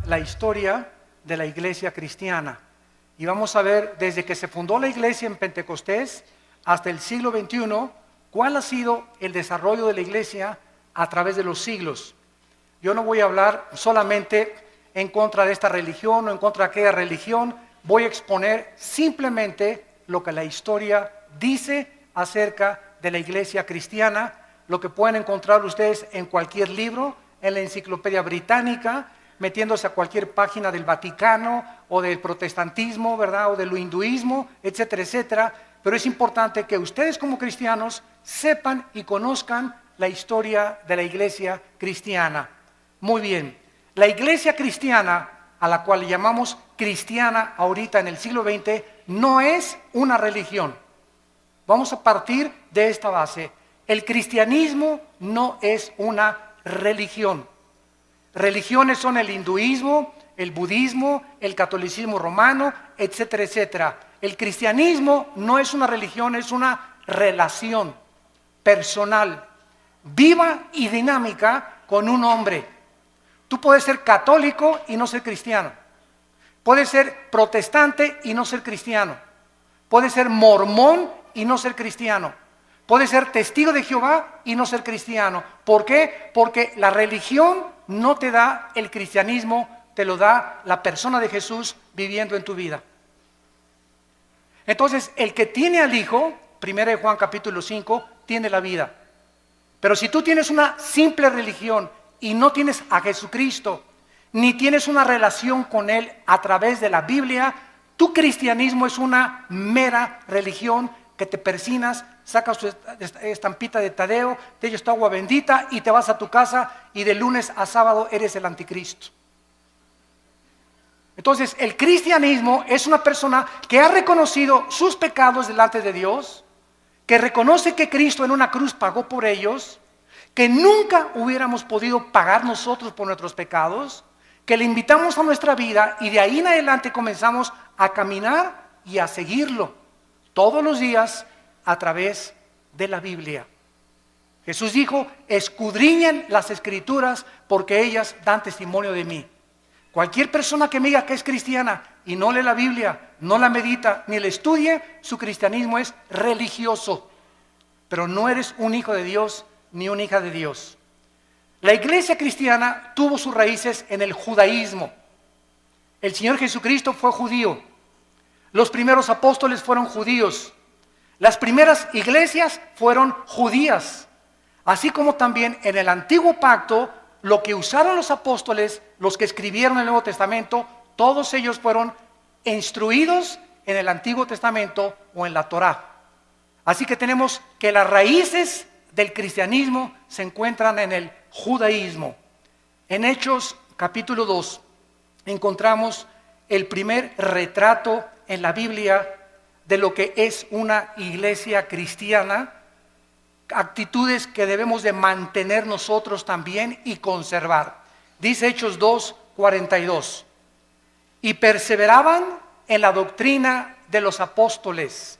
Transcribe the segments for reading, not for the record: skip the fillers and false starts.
la historia de la iglesia cristiana. Y vamos a ver desde que se fundó la iglesia en Pentecostés hasta el siglo XXI, cuál ha sido el desarrollo de la iglesia a través de los siglos. Yo no voy a hablar solamente en contra de esta religión o en contra de aquella religión, voy a exponer simplemente lo que la historia dice acerca de la iglesia cristiana, lo que pueden encontrar ustedes en cualquier libro, en la Enciclopedia Británica, metiéndose a cualquier página del Vaticano o del protestantismo, ¿verdad? O del hinduismo, etcétera, etcétera. Pero es importante que ustedes como cristianos sepan y conozcan la historia de la iglesia cristiana. Muy bien, la iglesia cristiana, a la cual llamamos cristiana ahorita en el siglo XX, no es una religión. Vamos a partir de esta base. El cristianismo no es una religión. Religiones son el hinduismo, el budismo, el catolicismo romano, etcétera, etcétera. El cristianismo no es una religión, es una relación personal, viva y dinámica con un hombre. Tú puedes ser católico y no ser cristiano. Puedes ser protestante y no ser cristiano. Puedes ser mormón y no ser cristiano. Puedes ser testigo de Jehová y no ser cristiano. ¿Por qué? Porque la religión no te da el cristianismo, te lo da la persona de Jesús viviendo en tu vida. Entonces, el que tiene al Hijo, 1 Juan capítulo 5, tiene la vida. Pero si tú tienes una simple religión y no tienes a Jesucristo, ni tienes una relación con Él a través de la Biblia, tu cristianismo es una mera religión que te persinas, sacas tu estampita de Tadeo, te echas tu agua bendita y te vas a tu casa y de lunes a sábado eres el anticristo. Entonces, el cristianismo es una persona que ha reconocido sus pecados delante de Dios, que reconoce que Cristo en una cruz pagó por ellos, que nunca hubiéramos podido pagar nosotros por nuestros pecados, que le invitamos a nuestra vida y de ahí en adelante comenzamos a caminar y a seguirlo todos los días a través de la Biblia. Jesús dijo, escudriñen las Escrituras porque ellas dan testimonio de mí. Cualquier persona que me diga que es cristiana y no lee la Biblia, no la medita, ni la estudie, su cristianismo es religioso. Pero no eres un hijo de Dios ni una hija de Dios. La iglesia cristiana tuvo sus raíces en el judaísmo. El Señor Jesucristo fue judío. Los primeros apóstoles fueron judíos. Las primeras iglesias fueron judías. Así como también en el antiguo pacto, lo que usaron los apóstoles, los que escribieron el Nuevo Testamento, todos ellos fueron instruidos en el Antiguo Testamento o en la Torá. Así que tenemos que las raíces del cristianismo se encuentran en el judaísmo. En Hechos capítulo 2 encontramos el primer retrato en la Biblia de lo que es una iglesia cristiana, actitudes que debemos de mantener nosotros también y conservar. Dice Hechos 2:42, y perseveraban en la doctrina de los apóstoles.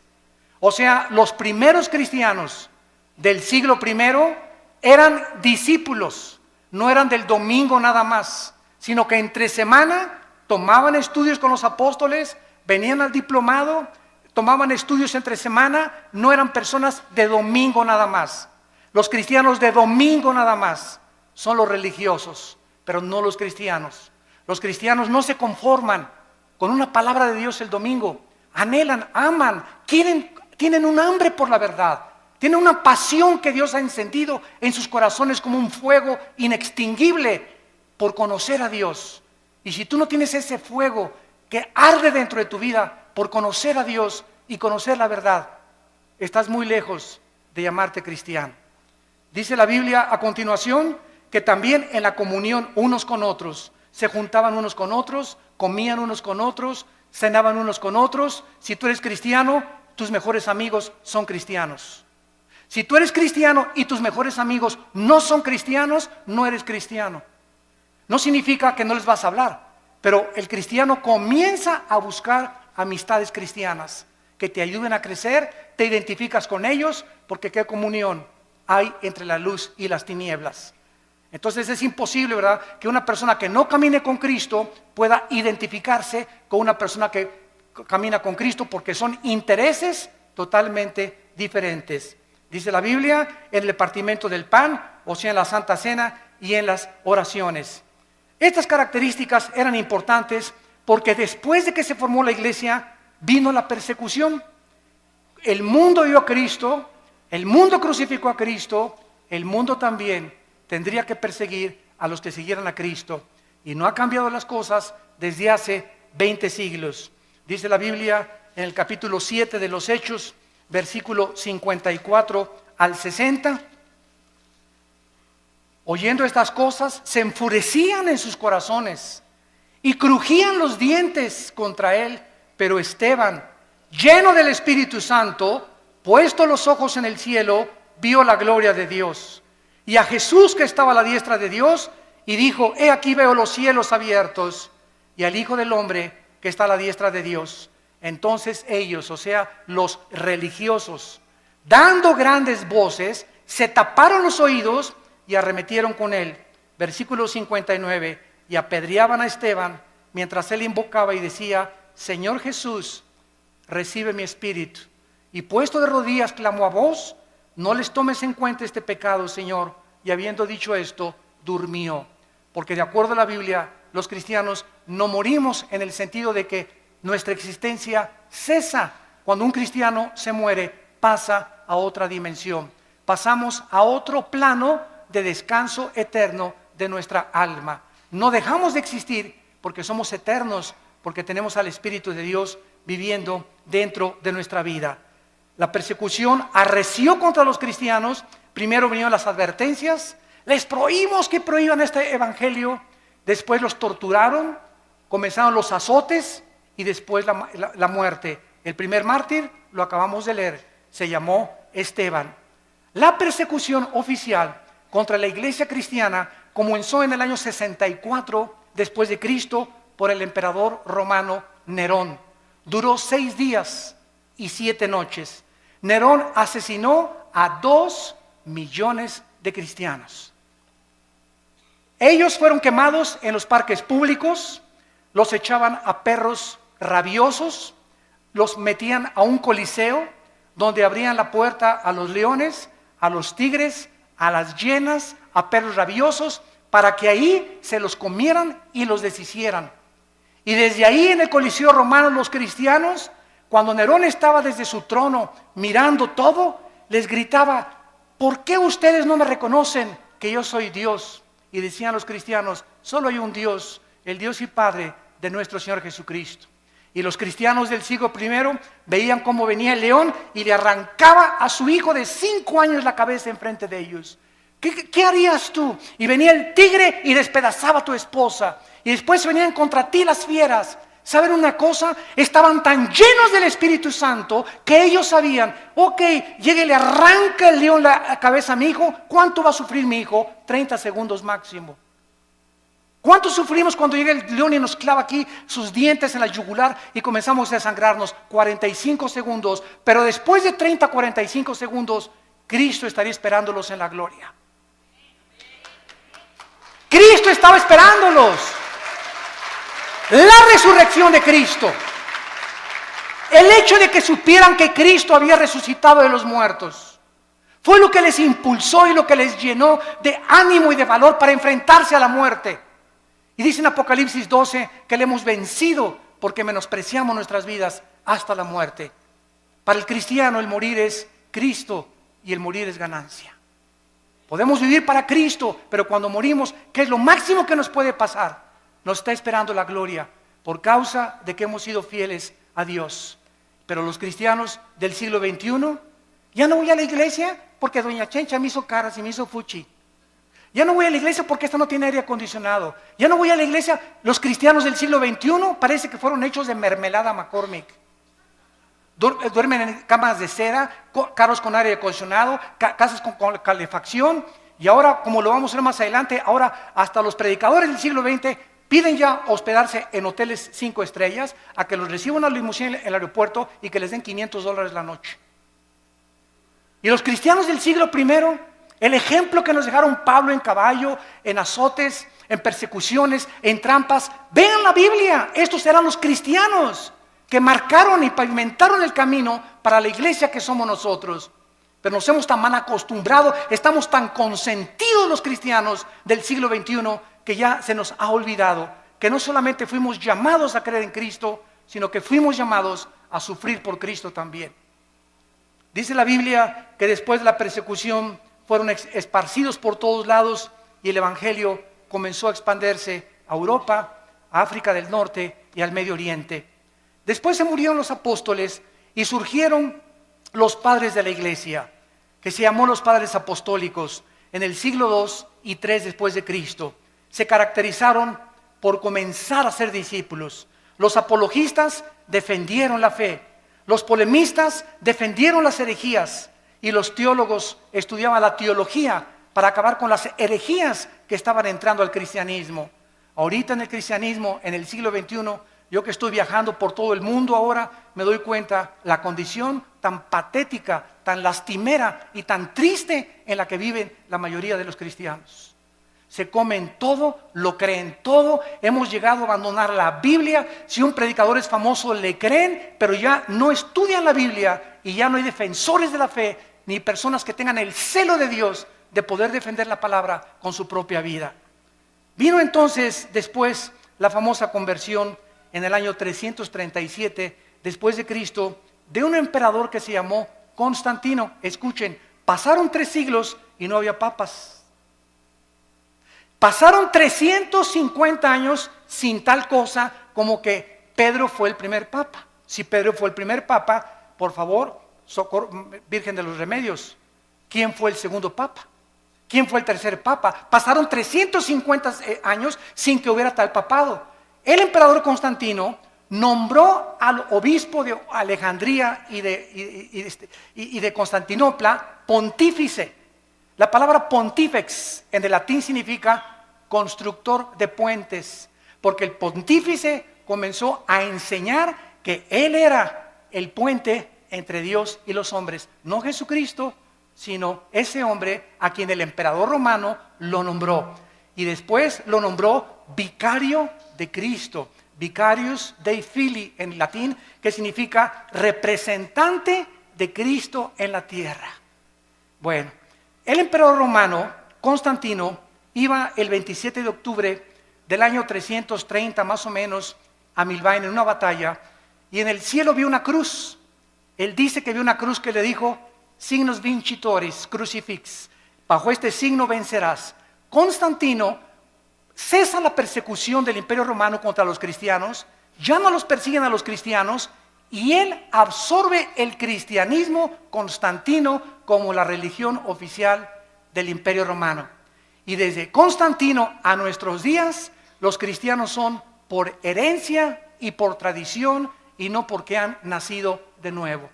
O sea, los primeros cristianos del siglo I eran discípulos, no eran del domingo nada más, sino que entre semana tomaban estudios con los apóstoles, venían al diplomado, tomaban estudios entre semana, no eran personas de domingo nada más. Los cristianos de domingo nada más son los religiosos, pero no los cristianos. Los cristianos no se conforman con una palabra de Dios el domingo, anhelan, aman, tienen un hambre por la verdad, tienen una pasión que Dios ha encendido en sus corazones como un fuego inextinguible por conocer a Dios. Y si tú no tienes ese fuego que arde dentro de tu vida por conocer a Dios y conocer la verdad, estás muy lejos de llamarte cristiano. Dice la Biblia a continuación que también en la comunión unos con otros, se juntaban unos con otros, comían unos con otros, cenaban unos con otros. Si tú eres cristiano, tus mejores amigos son cristianos. Si tú eres cristiano y tus mejores amigos no son cristianos, no eres cristiano. No significa que no les vas a hablar, pero el cristiano comienza a buscar amistades cristianas que te ayuden a crecer, te identificas con ellos, porque qué comunión hay entre la luz y las tinieblas. Entonces es imposible, ¿verdad?, que una persona que no camine con Cristo pueda identificarse con una persona que camina con Cristo, porque son intereses totalmente diferentes. Dice la Biblia, en el partimiento del pan, o sea, en la Santa Cena y en las oraciones. Estas características eran importantes porque después de que se formó la iglesia, vino la persecución. El mundo dio a Cristo, el mundo crucificó a Cristo, el mundo también tendría que perseguir a los que siguieran a Cristo. Y no ha cambiado las cosas desde hace 20 siglos. Dice la Biblia en el capítulo 7 de los Hechos, versículo 54 al 60. Oyendo estas cosas, se enfurecían en sus corazones y crujían los dientes contra él. Pero Esteban, lleno del Espíritu Santo, puesto los ojos en el cielo, vio la gloria de Dios y a Jesús que estaba a la diestra de Dios, y dijo: he aquí veo los cielos abiertos y al Hijo del Hombre que está a la diestra de Dios. Entonces ellos, o sea, los religiosos, dando grandes voces, se taparon los oídos y arremetieron con él. Versículo 59, y apedreaban a Esteban mientras él invocaba y decía: Señor Jesús, recibe mi espíritu. Y puesto de rodillas clamó a voz: no les tomes en cuenta este pecado, Señor. Y habiendo dicho esto, durmió. Porque de acuerdo a la Biblia, los cristianos no morimos en el sentido de que nuestra existencia cesa. Cuando un cristiano se muere, pasa a otra dimensión. Pasamos a otro plano de descanso eterno de nuestra alma. No dejamos de existir porque somos eternos, porque tenemos al Espíritu de Dios viviendo dentro de nuestra vida. La persecución arreció contra los cristianos. Primero vinieron las advertencias, les prohibimos que prohíban este evangelio. Después los torturaron, comenzaron los azotes y después la muerte. El primer mártir, lo acabamos de leer, se llamó Esteban. La persecución oficial contra la iglesia cristiana comenzó en el año 64 después de Cristo por el emperador romano Nerón. Duró 6 días y 7 noches. Nerón asesinó a 2 millones de cristianos. Ellos fueron quemados en los parques públicos, los echaban a perros rabiosos, los metían a un coliseo donde abrían la puerta a los leones, a los tigres, a las hienas, a perros rabiosos, para que ahí se los comieran y los deshicieran. Y desde ahí en el coliseo romano, los cristianos, cuando Nerón estaba desde su trono mirando todo, les gritaba: ¿por qué ustedes no me reconocen que yo soy Dios? Y decían los cristianos: solo hay un Dios, el Dios y Padre de nuestro Señor Jesucristo. Y los cristianos del siglo I veían cómo venía el león y le arrancaba a su hijo de 5 años la cabeza enfrente de ellos. ¿Qué harías tú? Y venía el tigre y despedazaba a tu esposa. Y después venían contra ti las fieras. ¿Saben una cosa? Estaban tan llenos del Espíritu Santo que ellos sabían: ok, llega y le arranca el león la cabeza a mi hijo. ¿Cuánto va a sufrir mi hijo? 30 segundos máximo. ¿Cuánto sufrimos cuando llega el león y nos clava aquí sus dientes en la yugular y comenzamos a desangrarnos? 45 segundos. Pero después de 30, 45 segundos, Cristo estaría esperándolos en la gloria. Cristo estaba esperándolos. La resurrección de Cristo, el hecho de que supieran que Cristo había resucitado de los muertos, fue lo que les impulsó y lo que les llenó de ánimo y de valor para enfrentarse a la muerte. Y dice en Apocalipsis 12 que le hemos vencido porque menospreciamos nuestras vidas hasta la muerte. Para el cristiano el morir es Cristo y el morir es ganancia. Podemos vivir para Cristo, pero cuando morimos, ¿qué es lo máximo que nos puede pasar? Nos está esperando la gloria por causa de que hemos sido fieles a Dios. Pero los cristianos del siglo XXI, ya no voy a la iglesia porque doña Chencha me hizo caras y me hizo fuchi. Ya no voy a la iglesia porque esta no tiene aire acondicionado. Ya no voy a la iglesia. Los cristianos del siglo XXI parece que fueron hechos de mermelada McCormick. Duermen en camas de seda, carros con aire acondicionado, casas con calefacción. Y ahora, como lo vamos a ver más adelante, ahora hasta los predicadores del siglo XX piden ya hospedarse en hoteles 5 estrellas, a que los reciban a la limusina en el aeropuerto y que les den $500 la noche. Y los cristianos del siglo I El ejemplo que nos dejaron Pablo en caballo, en azotes, en persecuciones, en trampas. Vean la Biblia, estos eran los cristianos que marcaron y pavimentaron el camino para la iglesia que somos nosotros. Pero nos hemos tan mal acostumbrado, estamos tan consentidos los cristianos del siglo XXI que ya se nos ha olvidado que no solamente fuimos llamados a creer en Cristo, sino que fuimos llamados a sufrir por Cristo también. Dice la Biblia que después de la persecución fueron esparcidos por todos lados y el evangelio comenzó a expandirse a Europa, a África del Norte y al Medio Oriente. Después se murieron los apóstoles y surgieron los padres de la iglesia, que se llamó los padres apostólicos en el siglo II y III después de Cristo. Se caracterizaron por comenzar a ser discípulos. Los apologistas defendieron la fe, los polemistas defendieron las herejías y los teólogos estudiaban la teología para acabar con las herejías que estaban entrando al cristianismo. Ahorita en el cristianismo, en el siglo XXI, yo que estoy viajando por todo el mundo ahora, me doy cuenta la condición tan patética, tan lastimera y tan triste en la que viven la mayoría de los cristianos. Se comen todo, lo creen todo, hemos llegado a abandonar la Biblia. Si un predicador es famoso le creen, pero ya no estudian la Biblia y ya no hay defensores de la fe, ni personas que tengan el celo de Dios de poder defender la palabra con su propia vida. Vino entonces después la famosa conversión en el año 337 después de Cristo de un emperador que se llamó Constantino. Escuchen, pasaron 3 siglos y no había papas. Pasaron 350 años sin tal cosa como que Pedro fue el primer papa. Si Pedro fue el primer papa, por favor, Virgen de los Remedios, ¿quién fue el segundo papa? ¿Quién fue el tercer papa? Pasaron 350 años sin que hubiera tal papado. El emperador Constantino nombró al obispo de Alejandría y de Constantinopla pontífice. La palabra pontífex en el latín significa constructor de puentes, porque el pontífice comenzó a enseñar que él era el puente entre Dios y los hombres, no Jesucristo, sino ese hombre a quien el emperador romano lo nombró. Y después lo nombró vicario de Cristo, vicarius Dei Filii en latín, que significa representante de Cristo en la tierra. Bueno, el emperador romano, Constantino, iba el 27 de octubre del año 330 más o menos a Milvain en una batalla, y en el cielo vio una cruz. Él dice que vio una cruz que le dijo, signos vincitoris, crucifix, bajo este signo vencerás. Constantino cesa la persecución del imperio romano contra los cristianos, ya no los persiguen a los cristianos, y él absorbe el cristianismo constantino como la religión oficial del imperio romano. Y desde Constantino a nuestros días, los cristianos son por herencia y por tradición y no porque han nacido de nuevo.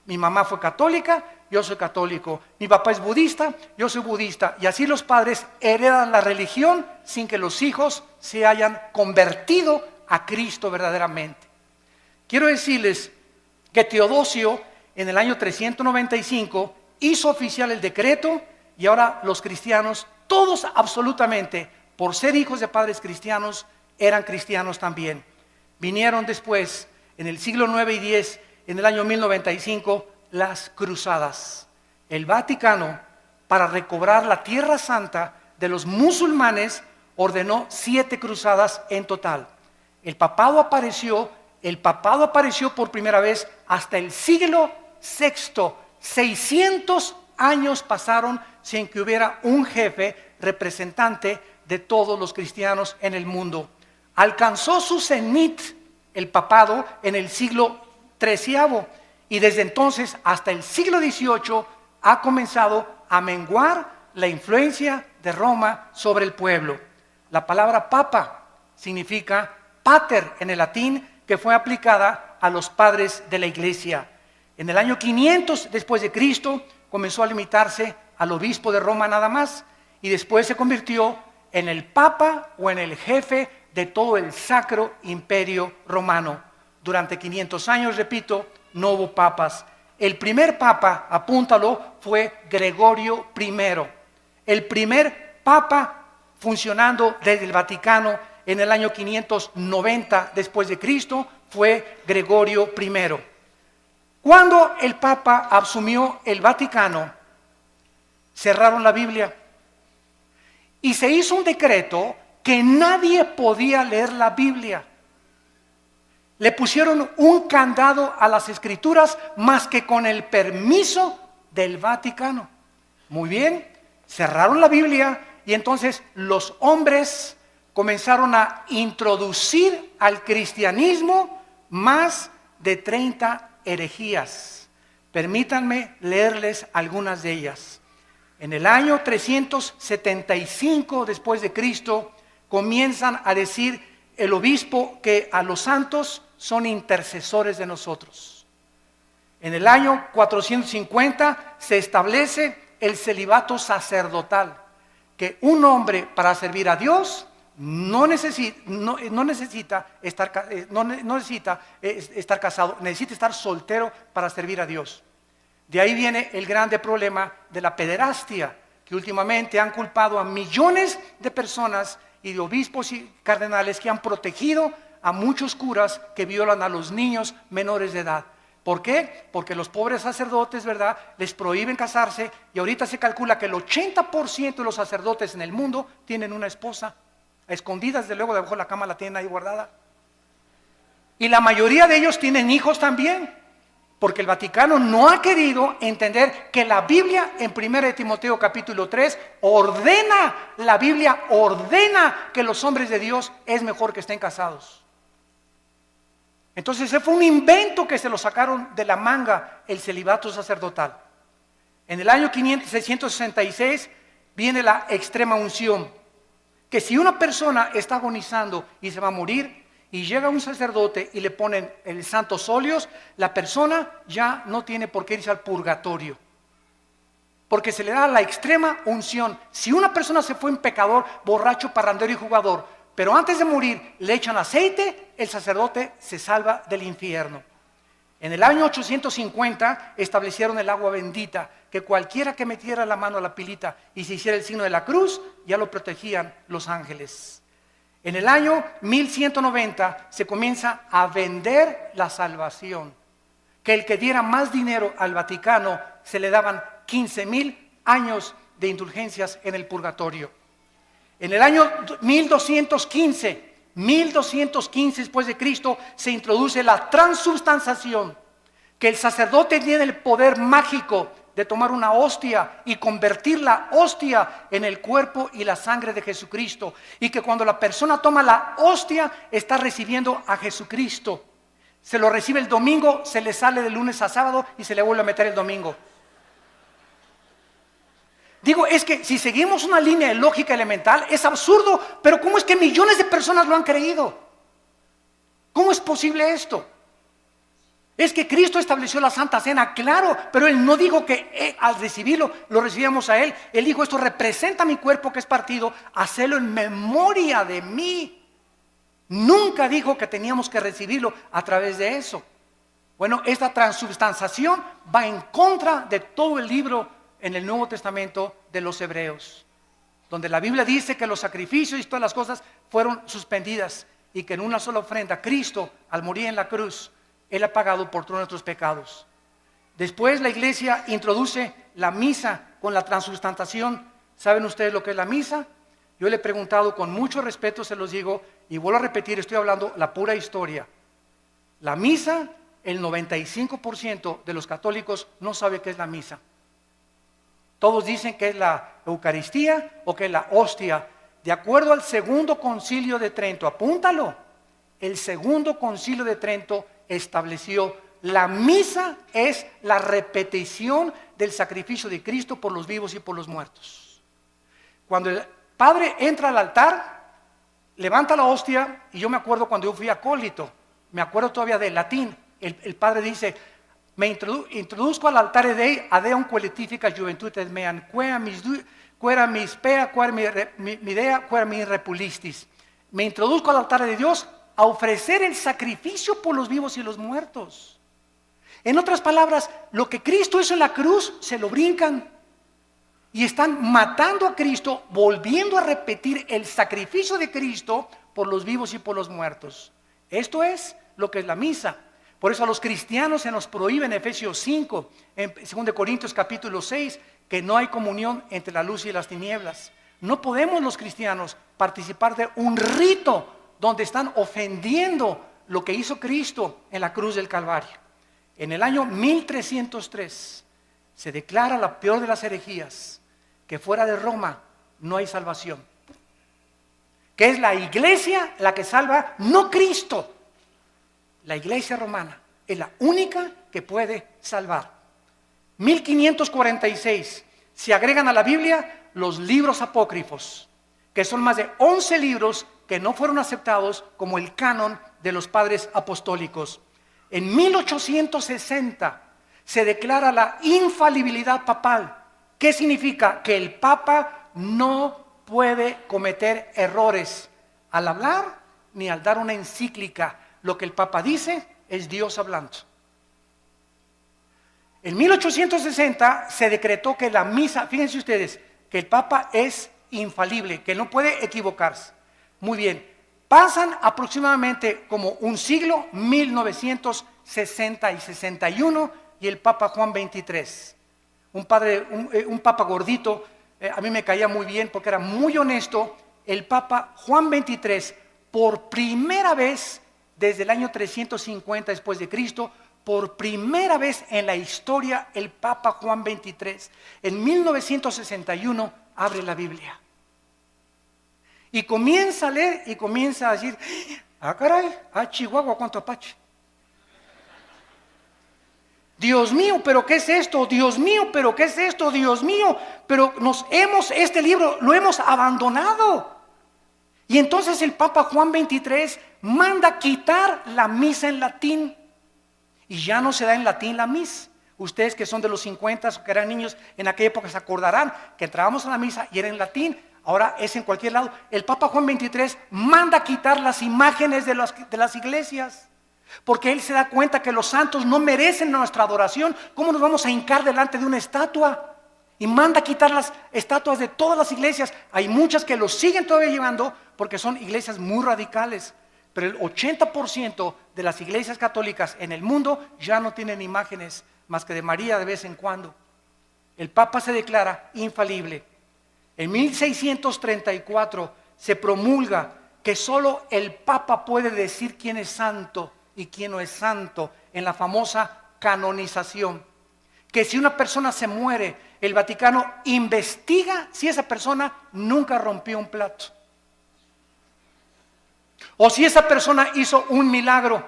Mi mamá fue católica, yo soy católico. Mi papá es budista, yo soy budista. Y así los padres heredan la religión sin que los hijos se hayan convertido a Cristo verdaderamente. Quiero decirles que Teodosio en el año 395 hizo oficial el decreto y ahora los cristianos, todos absolutamente, por ser hijos de padres cristianos, eran cristianos también. Vinieron después, en el siglo IX y X, en el año 1095, las cruzadas. El Vaticano, para recobrar la Tierra Santa de los musulmanes, ordenó 7 cruzadas en total. El papado apareció por primera vez hasta el siglo VI. 600 años pasaron sin que hubiera un jefe representante de todos los cristianos en el mundo. Alcanzó su cenit el papado en el siglo XIII y desde entonces hasta el siglo XVIII ha comenzado a menguar la influencia de Roma sobre el pueblo. La palabra papa significa pater en el latín, que fue aplicada a los padres de la iglesia. En el año 500 después de Cristo comenzó a limitarse al obispo de Roma nada más y después se convirtió en el papa o en el jefe de todo el sacro imperio romano. Durante 500 años, repito, no hubo papas. El primer papa, apúntalo, fue Gregorio I. El primer papa funcionando desde el Vaticano en el año 590 después de Cristo fue Gregorio I. Cuando el papa asumió el Vaticano, cerraron la Biblia y se hizo un decreto que nadie podía leer la Biblia. Le pusieron un candado a las escrituras más que con el permiso del Vaticano. Muy bien, cerraron la Biblia y entonces los hombres comenzaron a introducir al cristianismo más de 30 herejías. Permítanme leerles algunas de ellas. En el año 375 después de Cristo comienzan a decir el obispo que a los santos son intercesores de nosotros. En el año 450 se establece el celibato sacerdotal, que un hombre para servir a Dios no necesita estar casado, necesita estar soltero para servir a Dios. De ahí viene el grande problema de la pederastia, que últimamente han culpado a millones de personas y de obispos y cardenales que han protegido a muchos curas que violan a los niños menores de edad. ¿Por qué? Porque los pobres sacerdotes, ¿verdad?, les prohíben casarse y ahorita se calcula que el 80% de los sacerdotes en el mundo tienen una esposa. A escondidas, de luego, debajo de la cama la tienen ahí guardada. Y la mayoría de ellos tienen hijos también, porque el Vaticano no ha querido entender que la Biblia en 1 Timoteo capítulo 3 la Biblia ordena que los hombres de Dios es mejor que estén casados. Entonces ese fue un invento que se lo sacaron de la manga, el celibato sacerdotal. En el año 666 viene la extrema unción, que si una persona está agonizando y se va a morir y llega un sacerdote y le ponen el santos óleos, la persona ya no tiene por qué irse al purgatorio, porque se le da la extrema unción. Si una persona se fue en pecador, borracho, parrandero y jugador, pero antes de morir le echan aceite, el sacerdote se salva del infierno. En el año 850 establecieron el agua bendita, que cualquiera que metiera la mano a la pilita y se hiciera el signo de la cruz, ya lo protegían los ángeles. En el año 1190 se comienza a vender la salvación, que el que diera más dinero al Vaticano se le daban 15,000 años de indulgencias en el purgatorio. En el año 1215 después de Cristo, se introduce la transubstanciación, que el sacerdote tiene el poder mágico de tomar una hostia y convertir la hostia en el cuerpo y la sangre de Jesucristo, y que cuando la persona toma la hostia está recibiendo a Jesucristo. Se lo recibe el domingo, se le sale de lunes a sábado y se le vuelve a meter el domingo. Digo, es que si seguimos una línea de lógica elemental es absurdo, pero ¿cómo es que millones de personas lo han creído? ¿Cómo es posible esto? Es que Cristo estableció la Santa Cena, claro, pero Él no dijo que al recibirlo lo recibíamos a Él. Él dijo, esto representa mi cuerpo que es partido, hacelo en memoria de mí. Nunca dijo que teníamos que recibirlo a través de eso. Bueno, esta transubstanciación va en contra de todo el libro en el Nuevo Testamento de los Hebreos, donde la Biblia dice que los sacrificios y todas las cosas fueron suspendidas y que en una sola ofrenda Cristo, al morir en la cruz, Él ha pagado por todos nuestros pecados. Después la iglesia introduce la misa con la transubstanciación. ¿Saben ustedes lo que es la misa? Yo le he preguntado con mucho respeto, se los digo, y vuelvo a repetir, estoy hablando la pura historia. La misa, el 95% de los católicos no sabe qué es la misa. Todos dicen que es la Eucaristía o que es la hostia. De acuerdo al Segundo Concilio de Trento, apúntalo, el Segundo Concilio de Trento estableció la misa es la repetición del sacrificio de Cristo por los vivos y por los muertos. Cuando el Padre entra al altar, levanta la hostia, y yo me acuerdo cuando yo fui acólito, me acuerdo todavía del latín, el Padre dice, me introduzco al altar de adeum qualifica juventudes meam, quera mis pea, quera mi idea, quera mi repulistis. Me introduzco al altar de Dios a ofrecer el sacrificio por los vivos y los muertos. En otras palabras, lo que Cristo hizo en la cruz, se lo brincan. Y están matando a Cristo, volviendo a repetir el sacrificio de Cristo por los vivos y por los muertos. Esto es lo que es la misa. Por eso a los cristianos se nos prohíbe en Efesios 5, en 2 Corintios capítulo 6, que no hay comunión entre la luz y las tinieblas. No podemos los cristianos participar de un rito donde están ofendiendo lo que hizo Cristo en la cruz del Calvario. En el año 1303 se declara la peor de las herejías, que fuera de Roma no hay salvación. Que es la iglesia la que salva, no Cristo. La iglesia romana es la única que puede salvar. 1546 se agregan a la Biblia los libros apócrifos, que son más de 11 libros que no fueron aceptados como el canon de los padres apostólicos. En 1860 se declara la infalibilidad papal. ¿Qué significa? Que el Papa no puede cometer errores al hablar ni al dar una encíclica. Lo que el Papa dice es Dios hablando. En 1860 se decretó que la misa, fíjense ustedes, que el Papa es infalible, que no puede equivocarse. Muy bien, pasan aproximadamente como un siglo, 1960 y 61, y el Papa Juan XXIII, un Papa gordito, a mí me caía muy bien porque era muy honesto. El Papa Juan XXIII, por primera vez desde el año 350 después de Cristo, por primera vez en la historia, el Papa Juan XXIII, en 1961, abre la Biblia. Y comienza a leer y comienza a decir, ah caray, ah Chihuahua, cuánto apache. Dios mío, pero ¿qué es esto? Dios mío, pero ¿qué es esto? Dios mío, pero este libro lo hemos abandonado. Y entonces el Papa Juan XXIII manda quitar la misa en latín. Y ya no se da en latín la misa. Ustedes que son de los 50 o que eran niños en aquella época se acordarán que entrábamos a la misa y era en latín. Ahora es en cualquier lado. El Papa Juan XXIII manda quitar las imágenes de las iglesias, porque él se da cuenta que los santos no merecen nuestra adoración. ¿Cómo nos vamos a hincar delante de una estatua? Y manda quitar las estatuas de todas las iglesias. Hay muchas que lo siguen todavía llevando porque son iglesias muy radicales, pero el 80% de las iglesias católicas en el mundo ya no tienen imágenes más que de María de vez en cuando. El Papa se declara infalible. En 1634 se promulga que solo el Papa puede decir quién es santo y quién no es santo, en la famosa canonización. Que si una persona se muere, el Vaticano investiga si esa persona nunca rompió un plato, o si esa persona hizo un milagro,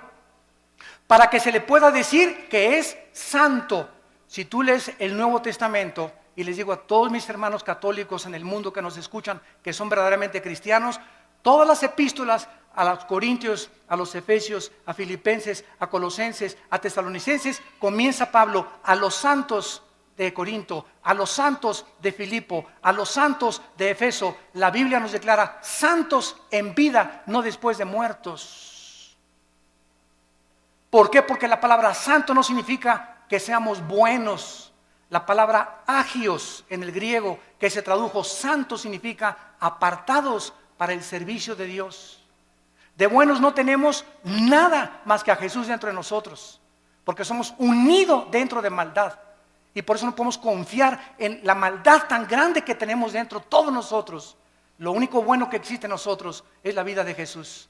para que se le pueda decir que es santo. Si tú lees el Nuevo Testamento, y les digo a todos mis hermanos católicos en el mundo que nos escuchan, que son verdaderamente cristianos, todas las epístolas a los Corintios, a los Efesios, a Filipenses, a Colosenses, a Tesalonicenses, comienza Pablo a los santos de Corinto, a los santos de Filipo, a los santos de Efeso. La Biblia nos declara santos en vida, no después de muertos. ¿Por qué? Porque la palabra santo no significa que seamos buenos. La palabra agios en el griego, que se tradujo santo, significa apartados para el servicio de Dios. De buenos no tenemos nada más que a Jesús dentro de nosotros, porque somos unidos dentro de maldad. Y por eso no podemos confiar en la maldad tan grande que tenemos dentro todos nosotros. Lo único bueno que existe en nosotros es la vida de Jesús.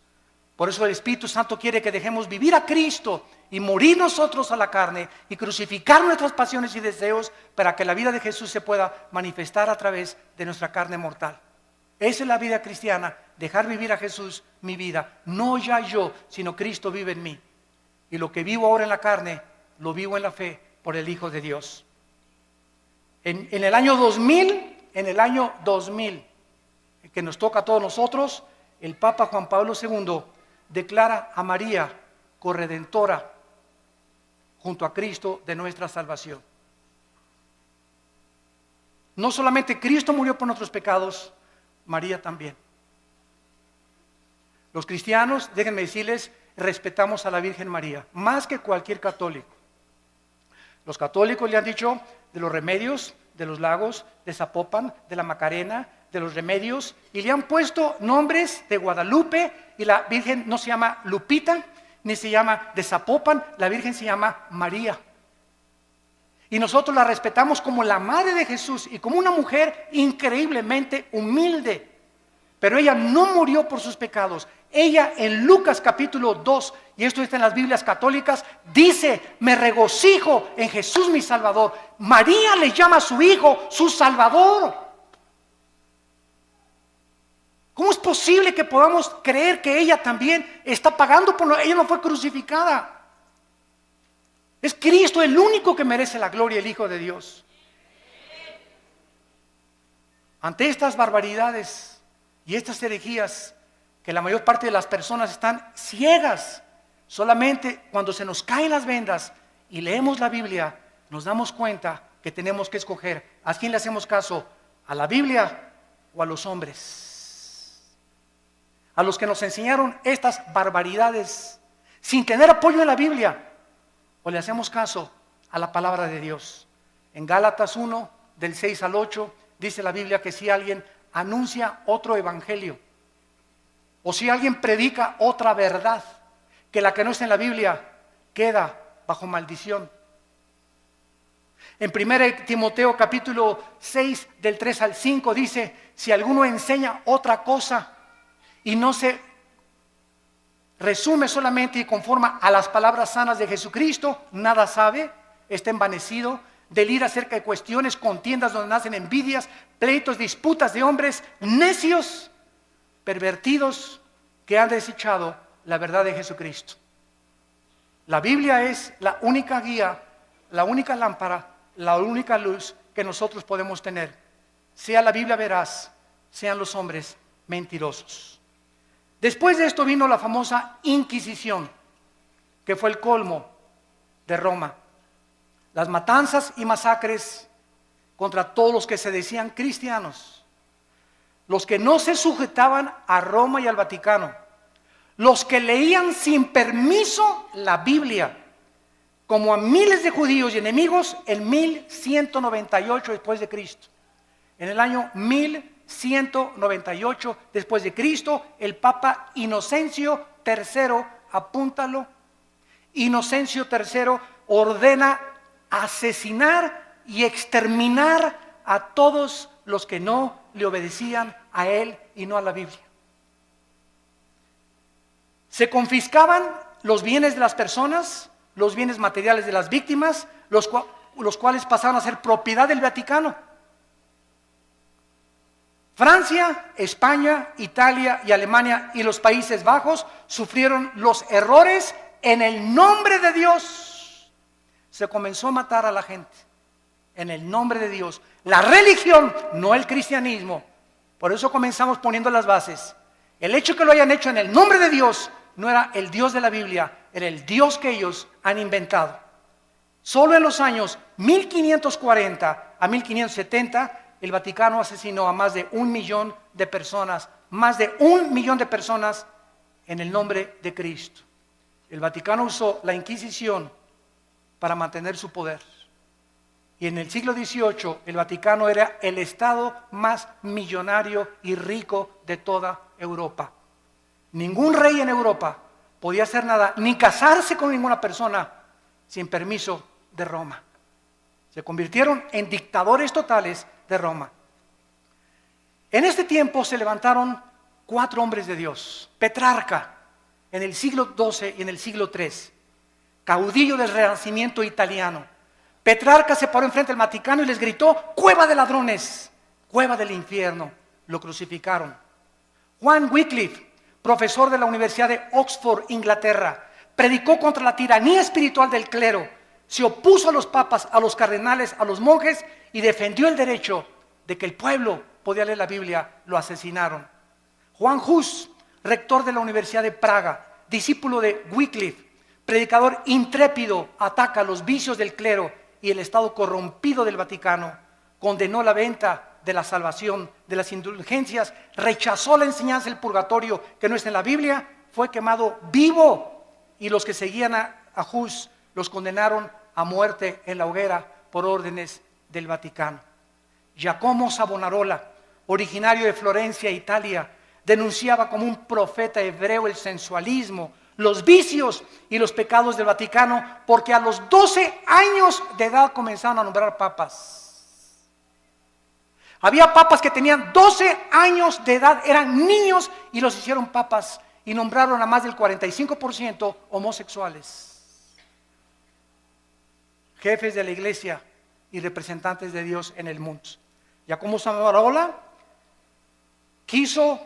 Por eso el Espíritu Santo quiere que dejemos vivir a Cristo y morir nosotros a la carne y crucificar nuestras pasiones y deseos para que la vida de Jesús se pueda manifestar a través de nuestra carne mortal. Esa es la vida cristiana, dejar vivir a Jesús mi vida. No ya yo, sino Cristo vive en mí. Y lo que vivo ahora en la carne, lo vivo en la fe por el Hijo de Dios. En el año 2000, que nos toca a todos nosotros, el Papa Juan Pablo II declara a María corredentora junto a Cristo de nuestra salvación. No solamente Cristo murió por nuestros pecados, María también. Los cristianos, déjenme decirles, respetamos a la Virgen María más que cualquier católico. Los católicos le han dicho de los Remedios, de los Lagos, de Zapopan, de la Macarena, de los Remedios, y le han puesto nombres de Guadalupe, y la Virgen no se llama Lupita, ni se llama de Zapopan, la Virgen se llama María. Y nosotros la respetamos como la madre de Jesús y como una mujer increíblemente humilde. Pero ella no murió por sus pecados. Ella en Lucas capítulo 2, y esto está en las Biblias católicas, dice: me regocijo en Jesús mi Salvador. María le llama a su hijo su Salvador. ¿Cómo es posible que podamos creer que ella también está pagando por ella no fue crucificada? Es Cristo el único que merece la gloria, el Hijo de Dios. Ante estas barbaridades y estas herejías, que la mayor parte de las personas están ciegas, solamente cuando se nos caen las vendas y leemos la Biblia, nos damos cuenta que tenemos que escoger a quién le hacemos caso, a la Biblia o a los hombres, a los que nos enseñaron estas barbaridades sin tener apoyo en la Biblia, o le hacemos caso a la palabra de Dios. En Gálatas 1, del 6 al 8, dice la Biblia que si alguien anuncia otro evangelio, o si alguien predica otra verdad que la que no está en la Biblia, queda bajo maldición. En 1 Timoteo capítulo 6, del 3 al 5 dice: si alguno enseña otra cosa y no se resume solamente y conforma a las palabras sanas de Jesucristo, nada sabe, está envanecido, delira acerca de cuestiones, contiendas donde nacen envidias, pleitos, disputas de hombres necios, pervertidos, que han desechado la verdad de Jesucristo. La Biblia es la única guía, la única lámpara, la única luz que nosotros podemos tener. Sea la Biblia veraz, sean los hombres mentirosos. Después de esto vino la famosa Inquisición, que fue el colmo de Roma. Las matanzas y masacres contra todos los que se decían cristianos, los que no se sujetaban a Roma y al Vaticano, los que leían sin permiso la Biblia, como a miles de judíos y enemigos en 1198 después de Cristo. En el año 1198 después de Cristo, el Papa Inocencio III, apúntalo, Inocencio III ordena asesinar y exterminar a todos los que no le obedecían a él y no a la Biblia. Se confiscaban los bienes de las personas, los bienes materiales de las víctimas, los cuales pasaron a ser propiedad del Vaticano. Francia, España, Italia y Alemania y los Países Bajos sufrieron los errores en el nombre de Dios. Se comenzó a matar a la gente en el nombre de Dios. La religión, no el cristianismo. Por eso comenzamos poniendo las bases. El hecho que lo hayan hecho en el nombre de Dios no era el Dios de la Biblia, era el Dios que ellos han inventado. Solo en los años 1540 a 1570, el Vaticano asesinó a más de 1 millón de personas, más de 1 millón de personas en el nombre de Cristo. El Vaticano usó la Inquisición para mantener su poder. Y en el siglo XVIII, el Vaticano era el estado más millonario y rico de toda Europa. Ningún rey en Europa podía hacer nada, ni casarse con ninguna persona sin permiso de Roma. Se convirtieron en dictadores totales de Roma. En este tiempo se levantaron 4 hombres de Dios. Petrarca, en el siglo XII y en el siglo III, caudillo del Renacimiento italiano. Petrarca se paró enfrente del Vaticano y les gritó: cueva de ladrones, cueva del infierno. Lo crucificaron. Juan Wycliffe, profesor de la Universidad de Oxford, Inglaterra, predicó contra la tiranía espiritual del clero, se opuso a los papas, a los cardenales, a los monjes y defendió el derecho de que el pueblo podía leer la Biblia. Lo asesinaron. Juan Hus, rector de la Universidad de Praga, discípulo de Wycliffe, predicador intrépido, ataca los vicios del clero y el estado corrompido del Vaticano, condenó la venta de la salvación, de las indulgencias, rechazó la enseñanza del purgatorio que no está en la Biblia, fue quemado vivo, y los que seguían a Hus los condenaron a muerte en la hoguera por órdenes del Vaticano. Giacomo Savonarola, originario de Florencia, Italia, denunciaba como un profeta hebreo el sensualismo, los vicios y los pecados del Vaticano, porque a los 12 años de edad comenzaron a nombrar papas. Había papas que tenían 12 años de edad, eran niños y los hicieron papas y nombraron a más del 45% homosexuales. Jefes de la iglesia y representantes de Dios en el mundo. Giacomo Savonarola quiso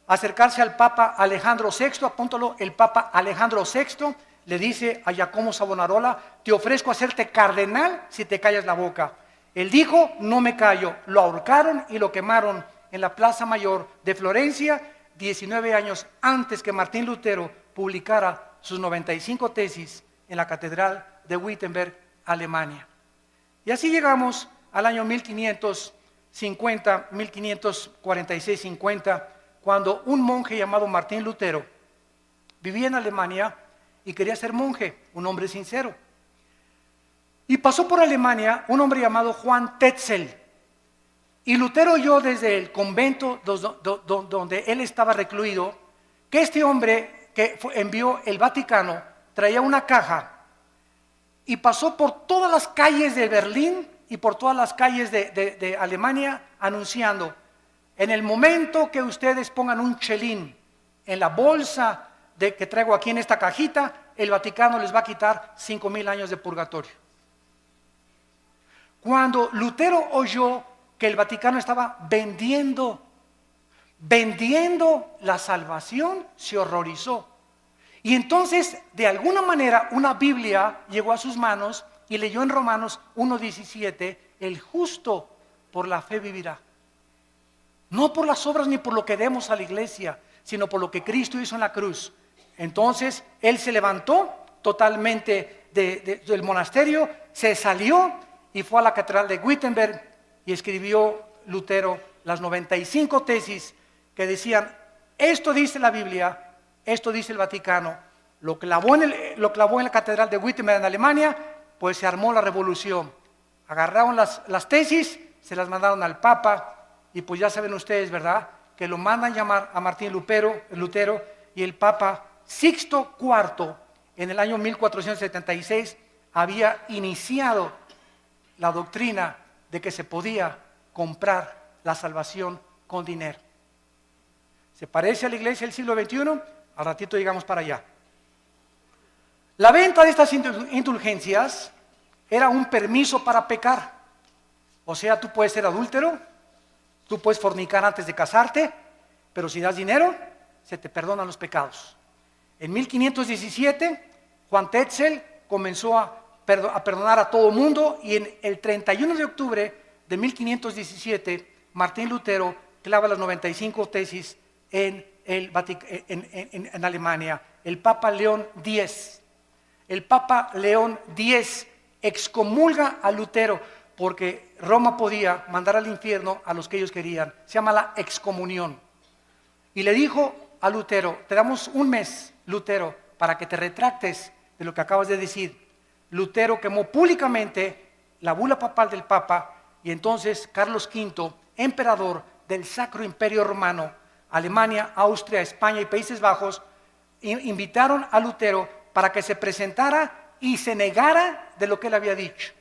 acercarse al Papa Alejandro VI, apúntalo, el Papa Alejandro VI le dice a Giacomo Savonarola: te ofrezco hacerte cardenal si te callas la boca. Él dijo: no me callo. Lo ahorcaron y lo quemaron en la Plaza Mayor de Florencia, 19 años antes que Martín Lutero publicara sus 95 tesis en la Catedral de Wittenberg, Alemania. Y así llegamos al año 1546-50, cuando un monje llamado Martín Lutero vivía en Alemania y quería ser monje, un hombre sincero. Y pasó por Alemania un hombre llamado Juan Tetzel. Y Lutero oyó desde el convento donde él estaba recluido que este hombre que envió el Vaticano traía una caja y pasó por todas las calles de Berlín y por todas las calles de Alemania anunciando: en el momento que ustedes pongan un chelín en la bolsa que traigo aquí en esta cajita, el Vaticano les va a quitar 5,000 años de purgatorio. Cuando Lutero oyó que el Vaticano estaba vendiendo la salvación, se horrorizó. Y entonces, de alguna manera, una Biblia llegó a sus manos y leyó en Romanos 1:17: el justo por la fe vivirá. No por las obras ni por lo que demos a la iglesia, sino por lo que Cristo hizo en la cruz. Entonces, él se levantó totalmente del monasterio, se salió y fue a la Catedral de Wittenberg y escribió Lutero las 95 tesis que decían: esto dice la Biblia, esto dice el Vaticano. Lo clavó en la Catedral de Wittenberg en Alemania, pues se armó la revolución. Agarraron las tesis, se las mandaron al Papa y pues ya saben ustedes, ¿verdad?, que lo mandan llamar a Martín Lutero, y el Papa Sixto IV en el año 1476 había iniciado la doctrina de que se podía comprar la salvación con dinero. ¿Se parece a la iglesia del siglo XXI? Al ratito llegamos para allá. La venta de estas indulgencias era un permiso para pecar. O sea, tú puedes ser adúltero, tú puedes fornicar antes de casarte, pero si das dinero, se te perdonan los pecados. En 1517, Juan Tetzel comenzó a perdonar a todo mundo, y en el 31 de octubre de 1517, Martín Lutero clava las 95 tesis en Alemania. El Papa León X excomulga a Lutero porque Roma podía mandar al infierno a los que ellos querían. Se llama la excomunión. Y le dijo a Lutero: te damos un mes, Lutero, para que te retractes de lo que acabas de decir. Lutero quemó públicamente la bula papal del Papa, y entonces Carlos V, emperador del Sacro Imperio Romano, Alemania, Austria, España y Países Bajos, invitaron a Lutero para que se presentara y se negara de lo que él había dicho.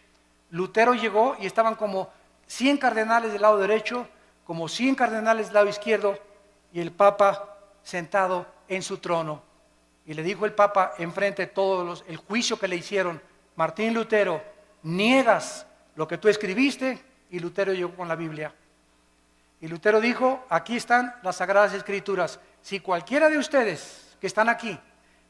Lutero llegó y estaban como 100 cardenales del lado derecho, como 100 cardenales del lado izquierdo, y el Papa sentado en su trono. Y le dijo el Papa enfrente de todos el juicio que le hicieron: Martín Lutero, niegas lo que tú escribiste. Y Lutero llegó con la Biblia. Y Lutero dijo: aquí están las Sagradas Escrituras. Si cualquiera de ustedes que están aquí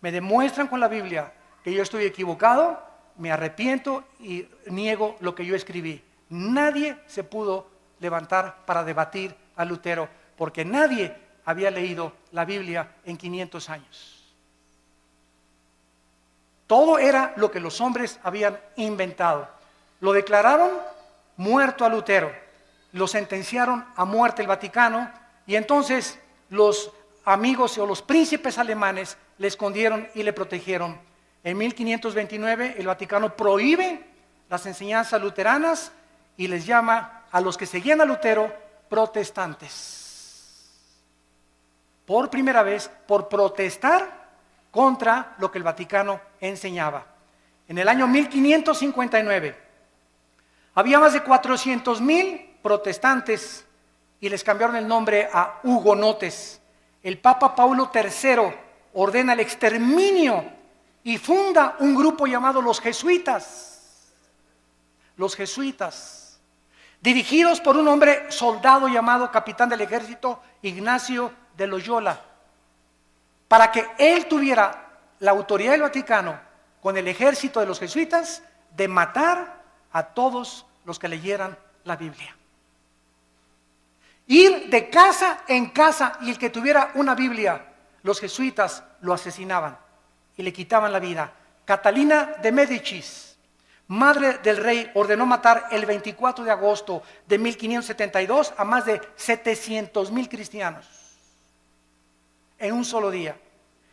me demuestran con la Biblia que yo estoy equivocado, me arrepiento y niego lo que yo escribí. Nadie se pudo levantar para debatir a Lutero, porque nadie había leído la Biblia en 500 años. Todo era lo que los hombres habían inventado. Lo declararon muerto a Lutero, lo sentenciaron a muerte el Vaticano, y entonces los amigos o los príncipes alemanes le escondieron y le protegieron. En 1529 el Vaticano prohíbe las enseñanzas luteranas y les llama a los que seguían a Lutero protestantes. Por primera vez, por protestar contra lo que el Vaticano enseñaba. En el año 1559 había más de 400,000 protestantes y les cambiaron el nombre a hugonotes. El Papa Paulo III ordena el exterminio y funda un grupo llamado los jesuitas. Los jesuitas, dirigidos por un hombre soldado llamado capitán del ejército Ignacio de Loyola, para que él tuviera la autoridad del Vaticano con el ejército de los jesuitas de matar a todos los que leyeran la Biblia. Ir de casa en casa y el que tuviera una Biblia, los jesuitas lo asesinaban y le quitaban la vida. Catalina de Médicis, madre del rey, ordenó matar el 24 de agosto de 1572 a más de 700,000 cristianos en un solo día.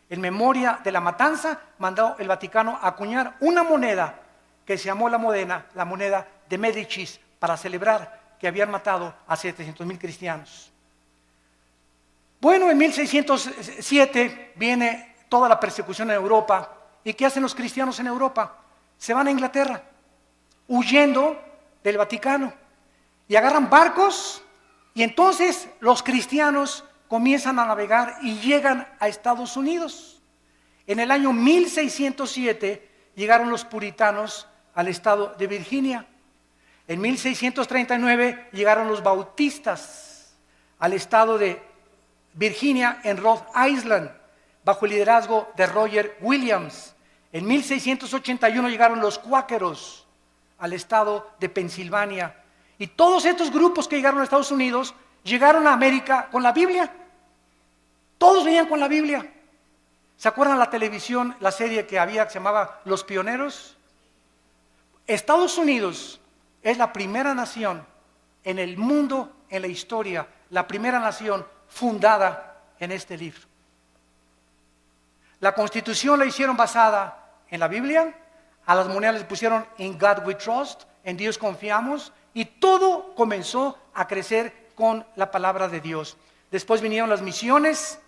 En memoria de la matanza, mandó el Vaticano a acuñar una moneda que se llamó la moneda de Médicis, para celebrar que habían matado a 700,000 cristianos. Bueno, en 1607 viene toda la persecución en Europa. ¿Y qué hacen los cristianos en Europa? Se van a Inglaterra, huyendo del Vaticano, y agarran barcos, y entonces los cristianos comienzan a navegar y llegan a Estados Unidos. En el año 1607 llegaron los puritanos al estado de Virginia. En 1639 llegaron los bautistas al estado de Virginia en Rhode Island, bajo el liderazgo de Roger Williams. En 1681 llegaron los cuáqueros al estado de Pensilvania. Y todos estos grupos que llegaron a Estados Unidos llegaron a América con la Biblia. Todos venían con la Biblia. ¿Se acuerdan la televisión, la serie que había que se llamaba Los Pioneros? Estados Unidos es la primera nación en el mundo, en la historia, la primera nación fundada en este libro. La Constitución la hicieron basada en la Biblia, a las monedas les pusieron In God We Trust, en Dios confiamos, y todo comenzó a crecer con la palabra de Dios. Después vinieron las misiones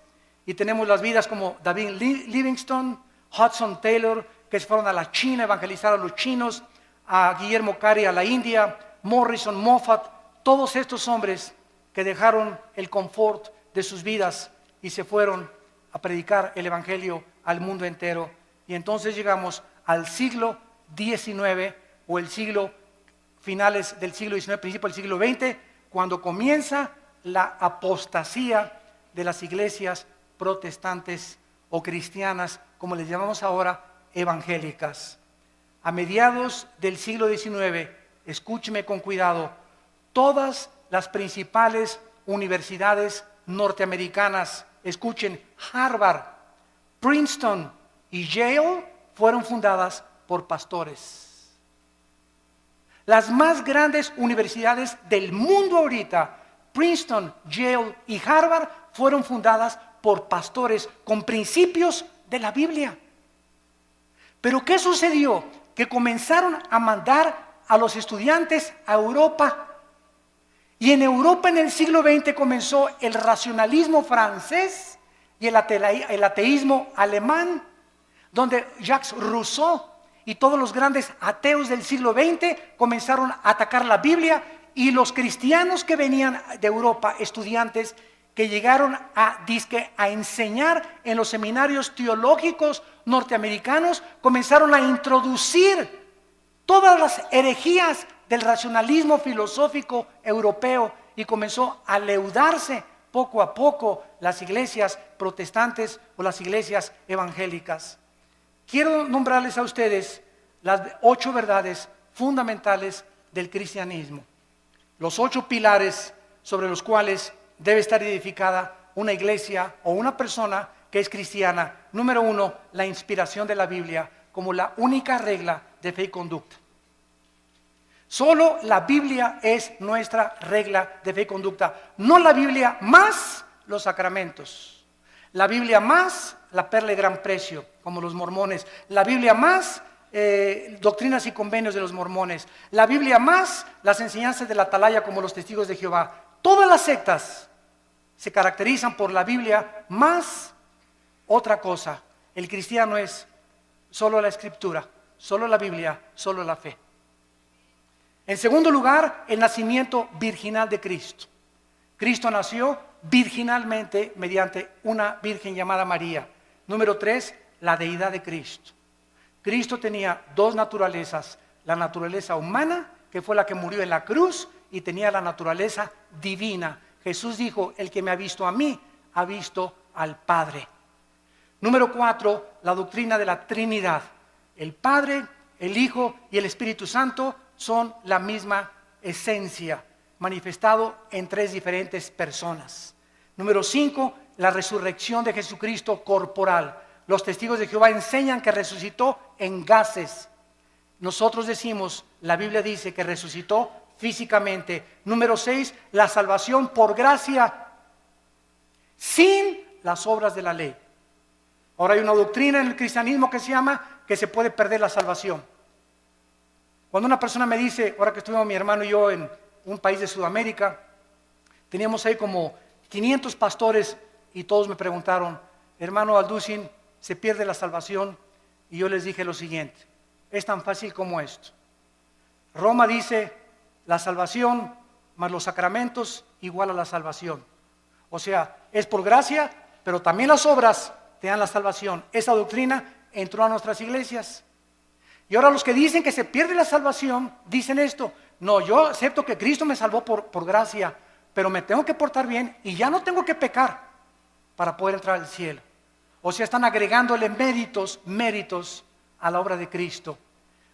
y tenemos las vidas como David Livingstone, Hudson Taylor, que se fueron a la China a evangelizar a los chinos, a Guillermo Cary a la India, Morrison, Moffat, todos estos hombres que dejaron el confort de sus vidas y se fueron a predicar el evangelio al mundo entero. Y entonces llegamos al siglo XIX, o el siglo, finales del siglo XIX, principio del siglo XX, cuando comienza la apostasía de las iglesias protestantes o cristianas, como les llamamos ahora, evangélicas. A mediados del siglo XIX, escúcheme con cuidado, todas las principales universidades norteamericanas, escuchen, Harvard, Princeton y Yale, fueron fundadas por pastores. Las más grandes universidades del mundo ahorita, Princeton, Yale y Harvard, fueron fundadas por pastores con principios de la Biblia. Pero ¿qué sucedió? Que comenzaron a mandar a los estudiantes a Europa. Y en Europa en el siglo XX comenzó el racionalismo francés y el ateísmo alemán, donde Jacques Rousseau y todos los grandes ateos del siglo XX comenzaron a atacar la Biblia, y los cristianos que venían de Europa, estudiantes que llegaron a enseñar en los seminarios teológicos norteamericanos, comenzaron a introducir todas las herejías del racionalismo filosófico europeo, y comenzó a leudarse poco a poco las iglesias protestantes o las iglesias evangélicas. Quiero nombrarles a ustedes las 8 verdades fundamentales del cristianismo, los 8 pilares sobre los cuales debe estar edificada una iglesia o una persona que es cristiana. Número 1, la inspiración de la Biblia como la única regla de fe y conducta. Solo la Biblia es nuestra regla de fe y conducta, no la Biblia más los sacramentos, la Biblia más la perla de gran precio, como los mormones, la Biblia más doctrinas y convenios de los mormones, la Biblia más las enseñanzas de la atalaya como los testigos de Jehová. Todas las sectas se caracterizan por la Biblia más otra cosa. El cristiano es solo la escritura, solo la Biblia, solo la fe. En segundo lugar, el nacimiento virginal de Cristo. Cristo nació virginalmente mediante una virgen llamada María. Número 3, la deidad de Cristo. Cristo tenía dos naturalezas, la naturaleza humana, que fue la que murió en la cruz, y tenía la naturaleza divina. Jesús dijo, el que me ha visto a mí, ha visto al Padre. Número 4, la doctrina de la Trinidad. El Padre, el Hijo y el Espíritu Santo son la misma esencia, manifestado en tres diferentes personas. Número 5, la resurrección de Jesucristo corporal. Los testigos de Jehová enseñan que resucitó en gases. Nosotros decimos, la Biblia dice que resucitó físicamente. Número 6, la salvación por gracia sin las obras de la ley. Ahora hay una doctrina en el cristianismo que se llama que se puede perder la salvación. Cuando una persona me dice, ahora que estuvimos mi hermano y yo en un país de Sudamérica, teníamos ahí como 500 pastores y todos me preguntaron, hermano Alducin, ¿se pierde la salvación? Y yo les dije lo siguiente, es tan fácil como esto. Roma dice, la salvación más los sacramentos igual a la salvación. O sea, es por gracia, pero también las obras te dan la salvación. Esa doctrina entró a nuestras iglesias. Y ahora los que dicen que se pierde la salvación, dicen esto, no, yo acepto que Cristo me salvó por gracia, pero me tengo que portar bien y ya no tengo que pecar para poder entrar al cielo. O sea, están agregándole méritos a la obra de Cristo.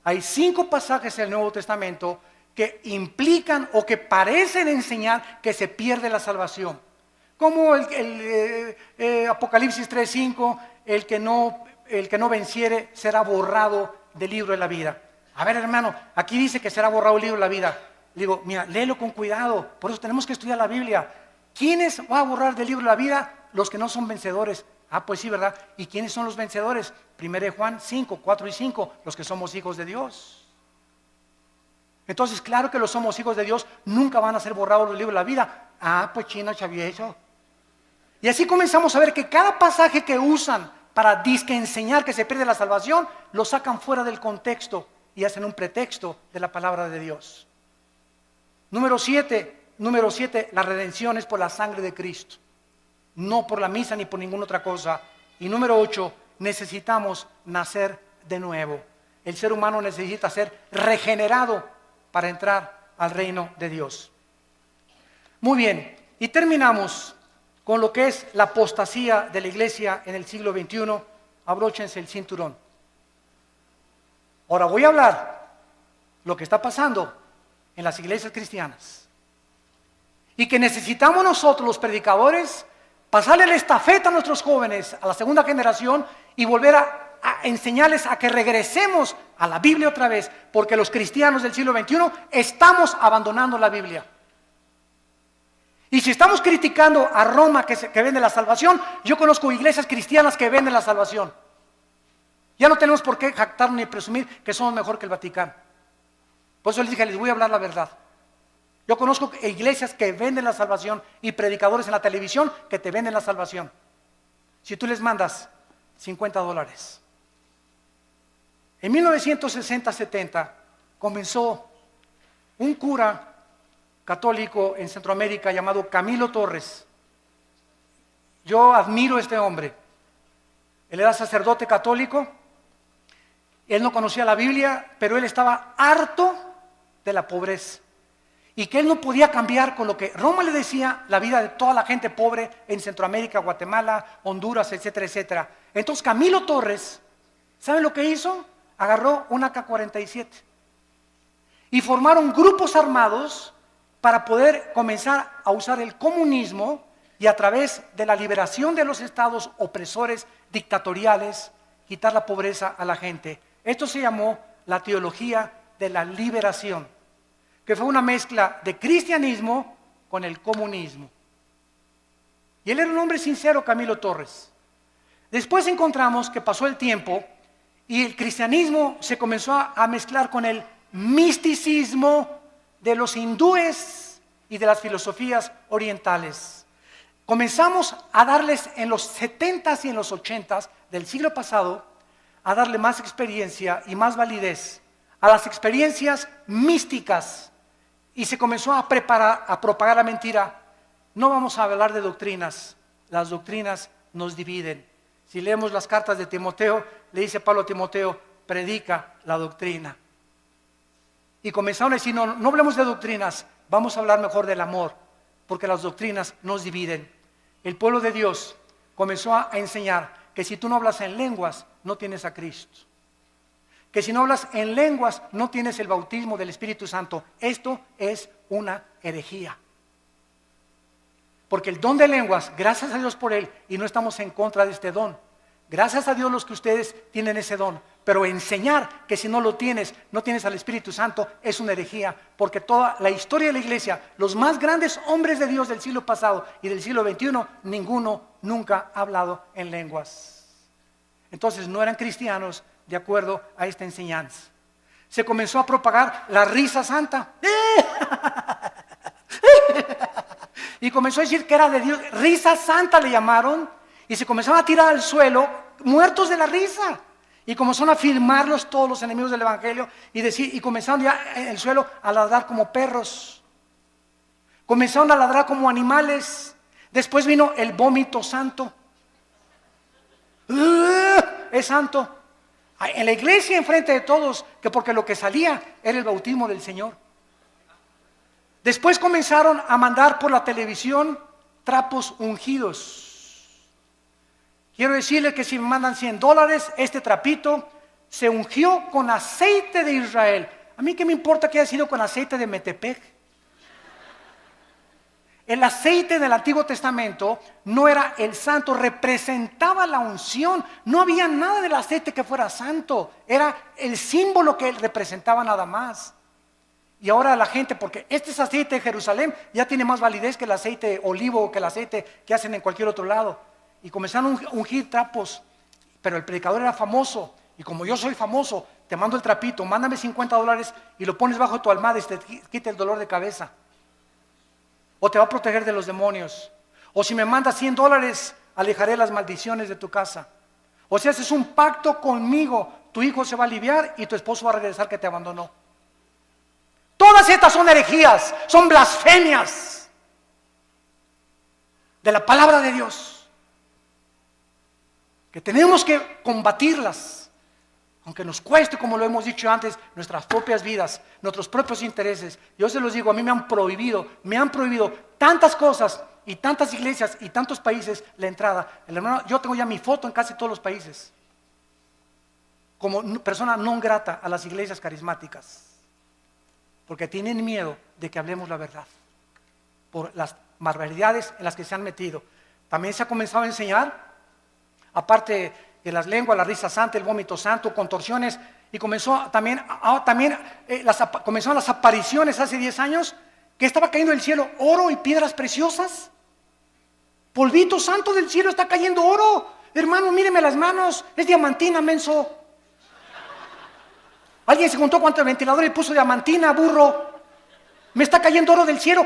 Hay 5 pasajes en el Nuevo Testamento que implican o que parecen enseñar que se pierde la salvación. Como el Apocalipsis 3:5, el que no venciere será borrado del libro de la vida. A ver, hermano, aquí dice que será borrado el libro de la vida. Le digo, mira, léelo con cuidado, por eso tenemos que estudiar la Biblia. ¿Quiénes va a borrar del libro de la vida? Los que no son vencedores. Ah, pues sí, ¿verdad? ¿Y quiénes son los vencedores? 1 Juan 5, 4 y 5, los que somos hijos de Dios. Entonces, claro que los somos hijos de Dios, nunca van a ser borrados del libro de la vida. Ah, pues chino, chavieso. Y así comenzamos a ver que cada pasaje que usan para disque enseñar que se pierde la salvación, lo sacan fuera del contexto y hacen un pretexto de la palabra de Dios. Número 7, la redención es por la sangre de Cristo, no por la misa ni por ninguna otra cosa. Y número 8, necesitamos nacer de nuevo. El ser humano necesita ser regenerado para entrar al reino de Dios. Muy bien, y terminamos con lo que es la apostasía de la iglesia en el siglo XXI. Abróchense el cinturón. Ahora voy a hablar lo que está pasando en las iglesias cristianas y que necesitamos nosotros los predicadores pasarle la estafeta a nuestros jóvenes, a la segunda generación, y volver a enseñarles a que regresemos a la Biblia otra vez, porque los cristianos del siglo XXI estamos abandonando la Biblia. Y si estamos criticando a Roma que vende la salvación, yo conozco iglesias cristianas que venden la salvación. Ya no tenemos por qué jactarnos ni presumir que somos mejor que el Vaticano. Por eso les dije, les voy a hablar la verdad. Yo conozco iglesias que venden la salvación y predicadores en la televisión que te venden la salvación. Si tú les mandas $50. En 1960-70 comenzó un cura católico en Centroamérica llamado Camilo Torres. Yo admiro a este hombre. Él era sacerdote católico. Él no conocía la Biblia, pero él estaba harto de la pobreza. Y que él no podía cambiar con lo que Roma le decía la vida de toda la gente pobre en Centroamérica, Guatemala, Honduras, etcétera, etcétera. Entonces Camilo Torres, ¿saben lo que hizo? Agarró un AK-47 y formaron grupos armados para poder comenzar a usar el comunismo y a través de la liberación de los estados opresores dictatoriales, quitar la pobreza a la gente. Esto se llamó la teología de la liberación, que fue una mezcla de cristianismo con el comunismo. Y él era un hombre sincero, Camilo Torres. Después encontramos que pasó el tiempo Y el cristianismo se comenzó a mezclar con el misticismo de los hindúes y de las filosofías orientales. Comenzamos a darles en los 70s y en los 80s del siglo pasado, a darle más experiencia y más validez a las experiencias místicas, y se comenzó a propagar la mentira. No vamos a hablar de doctrinas, las doctrinas nos dividen. Si leemos las cartas de Timoteo, le dice Pablo a Timoteo, predica la doctrina. Y comenzaron a decir, no hablemos de doctrinas, vamos a hablar mejor del amor, porque las doctrinas nos dividen. El pueblo de Dios comenzó a enseñar que si tú no hablas en lenguas, no tienes a Cristo. Que si no hablas en lenguas, no tienes el bautismo del Espíritu Santo. Esto es una herejía. Porque el don de lenguas, gracias a Dios por él, y no estamos en contra de este don. Gracias a Dios los que ustedes tienen ese don. Pero enseñar que si no lo tienes, no tienes al Espíritu Santo, es una herejía. Porque toda la historia de la iglesia, los más grandes hombres de Dios del siglo pasado y del siglo XXI, ninguno nunca ha hablado en lenguas. Entonces no eran cristianos de acuerdo a esta enseñanza. Se comenzó a propagar la risa santa. Y comenzó a decir que era de Dios. Risa santa le llamaron. Y se comenzaron a tirar al suelo, muertos de la risa. Y comenzaron a filmarlos todos los enemigos del evangelio. Y comenzaron ya en el suelo a ladrar como perros. Comenzaron a ladrar como animales. Después vino el vómito santo. Es santo. En la iglesia, enfrente de todos, que porque lo que salía era el bautismo del Señor. Después comenzaron a mandar por la televisión trapos ungidos. Quiero decirles que si me mandan $100, este trapito se ungió con aceite de Israel. A mí qué me importa que haya sido con aceite de Metepec. El aceite del Antiguo Testamento no era el santo, representaba la unción. No había nada del aceite que fuera santo, era el símbolo que él representaba nada más. Y ahora la gente, porque este es aceite de Jerusalén, ya tiene más validez que el aceite de olivo o que el aceite que hacen en cualquier otro lado. Y comenzaron a ungir trapos, pero el predicador era famoso. Y como yo soy famoso, te mando el trapito, mándame $50 y lo pones bajo tu almohada y te quita el dolor de cabeza. O te va a proteger de los demonios. O si me mandas $100, alejaré las maldiciones de tu casa. O si haces un pacto conmigo, tu hijo se va a aliviar y tu esposo va a regresar que te abandonó. Todas estas son herejías, son blasfemias de la palabra de Dios, que tenemos que combatirlas, aunque nos cueste, como lo hemos dicho antes, nuestras propias vidas, nuestros propios intereses. Yo se los digo, a mí me han prohibido tantas cosas y tantas iglesias y tantos países la entrada. Hermano, yo tengo ya mi foto en casi todos los países, como persona non grata a las iglesias carismáticas. Porque tienen miedo de que hablemos la verdad, por las barbaridades en las que se han metido. También se ha comenzado a enseñar, aparte de las lenguas, la risa santa, el vómito santo, contorsiones, y comenzaron las apariciones hace 10 años, que estaba cayendo del cielo oro y piedras preciosas. Polvito santo del cielo, está cayendo oro. Hermano, míreme las manos, es diamantina, menso. Alguien se contó cuánto el ventilador le puso diamantina, burro. Me está cayendo oro del cielo.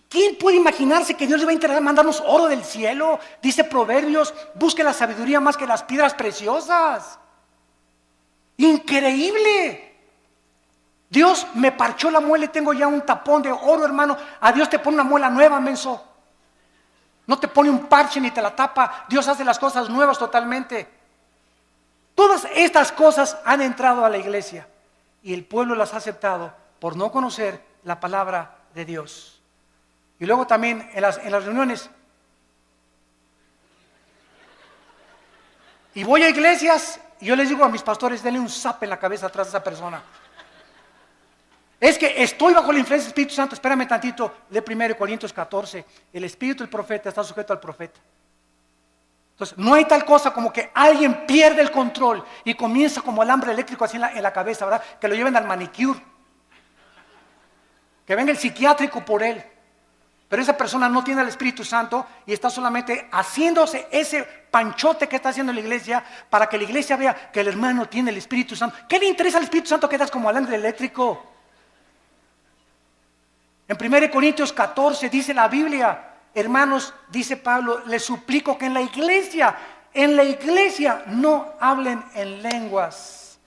¿Quién puede imaginarse que Dios le va a interesar mandarnos oro del cielo? Dice Proverbios, busque la sabiduría más que las piedras preciosas. Increíble. Dios me parchó la muela y tengo ya un tapón de oro, hermano. A Dios te pone una muela nueva, menso. No te pone un parche ni te la tapa. Dios hace las cosas nuevas totalmente. Todas estas cosas han entrado a la iglesia y el pueblo las ha aceptado por no conocer la palabra de Dios. Y luego también en las reuniones. Y voy a iglesias y yo les digo a mis pastores, denle un zap en la cabeza atrás de esa persona. Es que estoy bajo la influencia del Espíritu Santo. Espérame tantito, de 1 Corintios 14. El espíritu del profeta está sujeto al profeta. Entonces, no hay tal cosa como que alguien pierde el control y comienza como alambre eléctrico así en la cabeza, ¿verdad? Que lo lleven al manicure. Que venga el psiquiátrico por él. Pero esa persona no tiene el Espíritu Santo y está solamente haciéndose ese panchote que está haciendo la iglesia para que la iglesia vea que el hermano tiene el Espíritu Santo. ¿Qué le interesa al Espíritu Santo que das como alambre eléctrico? En 1 Corintios 14 dice la Biblia, hermanos, dice Pablo, les suplico que en la iglesia no hablen en lenguas.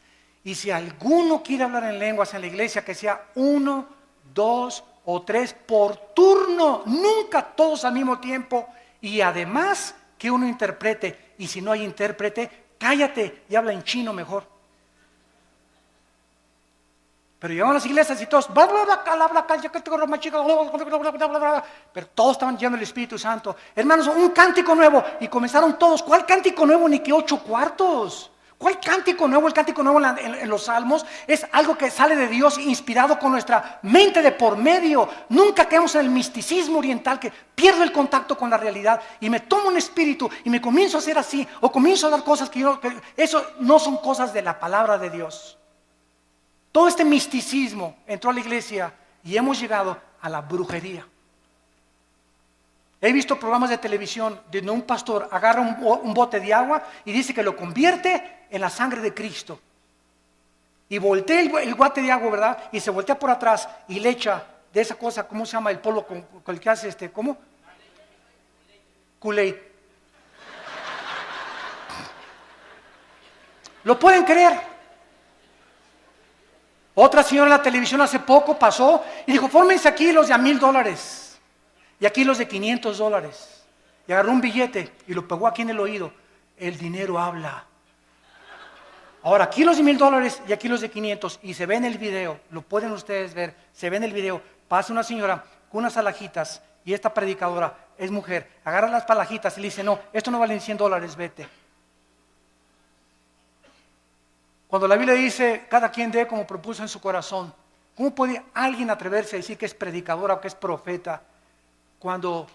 Y si alguno quiere hablar en lenguas en la iglesia, que sea 1, 2 o 3 por turno, nunca todos al mismo tiempo, y además que uno interprete, y si no hay intérprete, cállate y habla en chino mejor. Pero llegaban a las iglesias y todos, pero todos estaban llenos del Espíritu Santo. Hermanos, un cántico nuevo, y comenzaron todos. ¿Cuál cántico nuevo? Ni que 8 cuartos. ¿Cuál cántico nuevo? El cántico nuevo en los salmos es algo que sale de Dios, inspirado con nuestra mente de por medio. Nunca caemos en el misticismo oriental que pierdo el contacto con la realidad y me tomo un espíritu y me comienzo a hacer así, o comienzo a dar cosas que eso no son cosas de la palabra de Dios. Todo este misticismo entró a la iglesia y hemos llegado a la brujería. He visto programas de televisión donde un pastor agarra un bote de agua y dice que lo convierte en la sangre de Cristo. Y voltea el bote de agua, ¿verdad? Y se voltea por atrás y le echa de esa cosa, ¿cómo se llama el polvo con el que hace ¿cómo? Kool-Aid. ¿Lo pueden creer? Otra señora en la televisión hace poco pasó y dijo, fórmense aquí los de $1,000 y aquí los de $500. Y agarró un billete y lo pegó aquí en el oído. El dinero habla. Ahora aquí los de $1,000 y aquí los de 500, y se ve en el video, lo pueden ustedes ver, se ve en el video, pasa una señora con unas alajitas y esta predicadora es mujer, agarra las palajitas y le dice, no, esto no vale $100, vete. Cuando la Biblia dice, cada quien dé como propuso en su corazón, ¿cómo puede alguien atreverse a decir que es predicadora o que es profeta cuando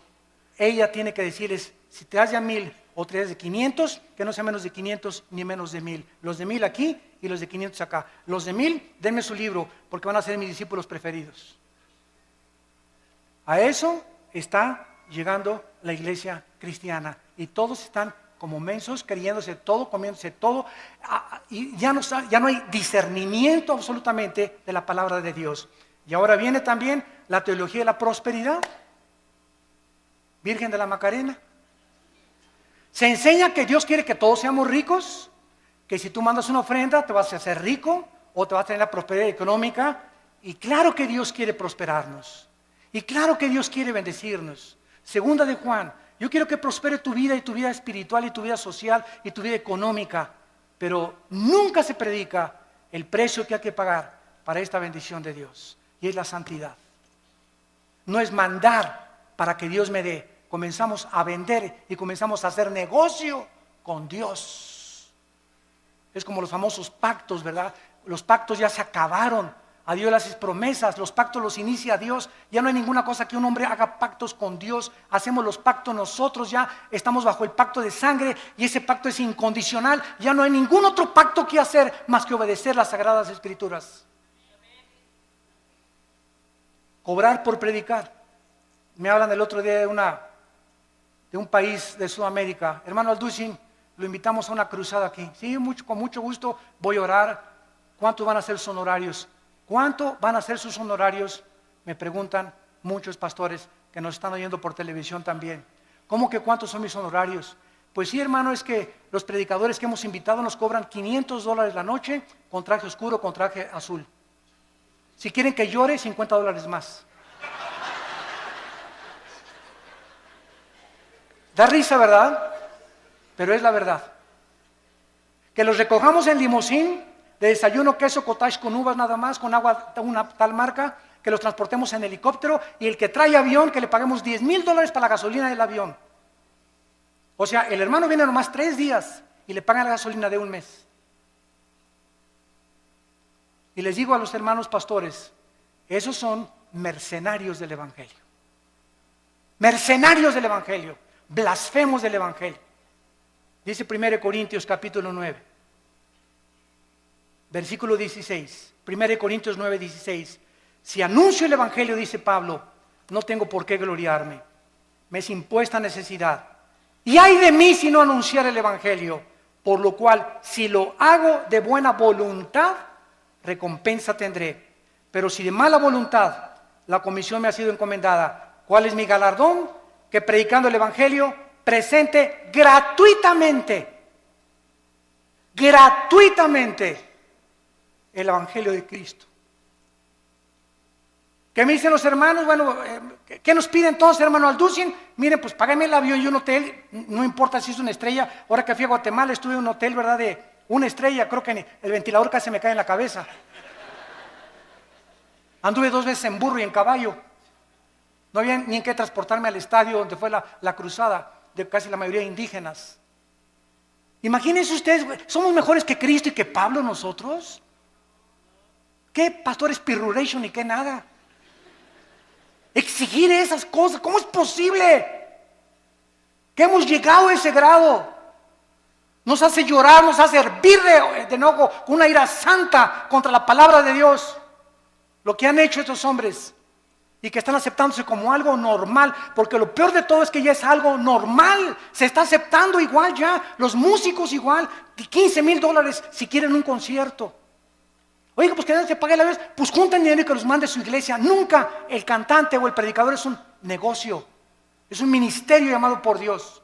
ella tiene que decirles, si te das de 1,000 o te das de 500, que no sea menos de 500 ni menos de 1,000? Los de 1,000 aquí y los de 500 acá. Los de 1,000, denme su libro porque van a ser mis discípulos preferidos. A eso está llegando la iglesia cristiana y todos están como mensos, creyéndose todo, comiéndose todo, y ya no hay discernimiento absolutamente de la palabra de Dios. Y ahora viene también la teología de la prosperidad. Virgen de la Macarena. Se enseña que Dios quiere que todos seamos ricos, que si tú mandas una ofrenda te vas a hacer rico o te vas a tener la prosperidad económica. Y claro que Dios quiere prosperarnos. Y claro que Dios quiere bendecirnos. Segunda de Juan. Yo quiero que prospere tu vida y tu vida espiritual y tu vida social y tu vida económica, pero nunca se predica el precio que hay que pagar para esta bendición de Dios, y es la santidad. No es mandar para que Dios me dé, comenzamos a vender y comenzamos a hacer negocio con Dios. Es como los famosos pactos, ¿verdad? Los pactos ya se acabaron. A Dios le haces promesas, los pactos los inicia Dios. Ya no hay ninguna cosa que un hombre haga pactos con Dios. Hacemos los pactos nosotros, ya estamos bajo el pacto de sangre y ese pacto es incondicional. Ya no hay ningún otro pacto que hacer más que obedecer las sagradas escrituras. Cobrar por predicar. Me hablan el otro día de un país de Sudamérica. Hermano Alducin, lo invitamos a una cruzada aquí. Sí, con mucho gusto voy a orar. ¿Cuántos van a ser sus honorarios? ¿Cuánto van a ser sus honorarios? Me preguntan muchos pastores que nos están oyendo por televisión también. ¿Cómo que cuántos son mis honorarios? Pues sí, hermano, es que los predicadores que hemos invitado nos cobran $500 la noche con traje oscuro, con traje azul. Si quieren que llore, $50 más. Da risa, ¿verdad? Pero es la verdad. Que los recojamos en limusín, de desayuno, queso, cottage con uvas nada más, con agua una tal marca, que los transportemos en helicóptero, y el que trae avión, que le paguemos $10,000 para la gasolina del avión. O sea, el hermano viene nomás 3 días y le pagan la gasolina de un mes. Y les digo a los hermanos pastores, esos son mercenarios del Evangelio. Mercenarios del Evangelio, blasfemos del Evangelio. Dice 1 Corintios capítulo 9. Versículo 16, 1 Corintios 9, 16. Si anuncio el Evangelio, dice Pablo, no tengo por qué gloriarme. Me es impuesta necesidad. Y ay de mí si no anunciar el Evangelio, por lo cual, si lo hago de buena voluntad, recompensa tendré. Pero si de mala voluntad, la comisión me ha sido encomendada. ¿Cuál es mi galardón? Que predicando el Evangelio, presente gratuitamente el Evangelio de Cristo. ¿Qué me dicen los hermanos? Bueno, ¿qué nos pide entonces, hermano Alducin? Miren, pues págame el avión y un hotel, no importa si es una estrella. Ahora que fui a Guatemala estuve en un hotel, ¿verdad? De una estrella, creo que el ventilador casi me cae en la cabeza. Anduve 2 veces en burro y en caballo. No había ni en qué transportarme al estadio donde fue la cruzada de casi la mayoría de indígenas. Imagínense ustedes, ¿somos mejores que Cristo y que Pablo nosotros? ¿Qué pastores pirruration y qué nada? Exigir esas cosas, ¿cómo es posible? Que hemos llegado a ese grado. Nos hace llorar, nos hace hervir de enojo, con una ira santa contra la palabra de Dios. Lo que han hecho estos hombres y que están aceptándose como algo normal, porque lo peor de todo es que ya es algo normal, se está aceptando igual ya, los músicos igual, $15,000 si quieren un concierto. Oiga, pues que nadie se pague la vez, pues junten dinero y que los mande a su iglesia. Nunca el cantante o el predicador es un negocio, es un ministerio llamado por Dios.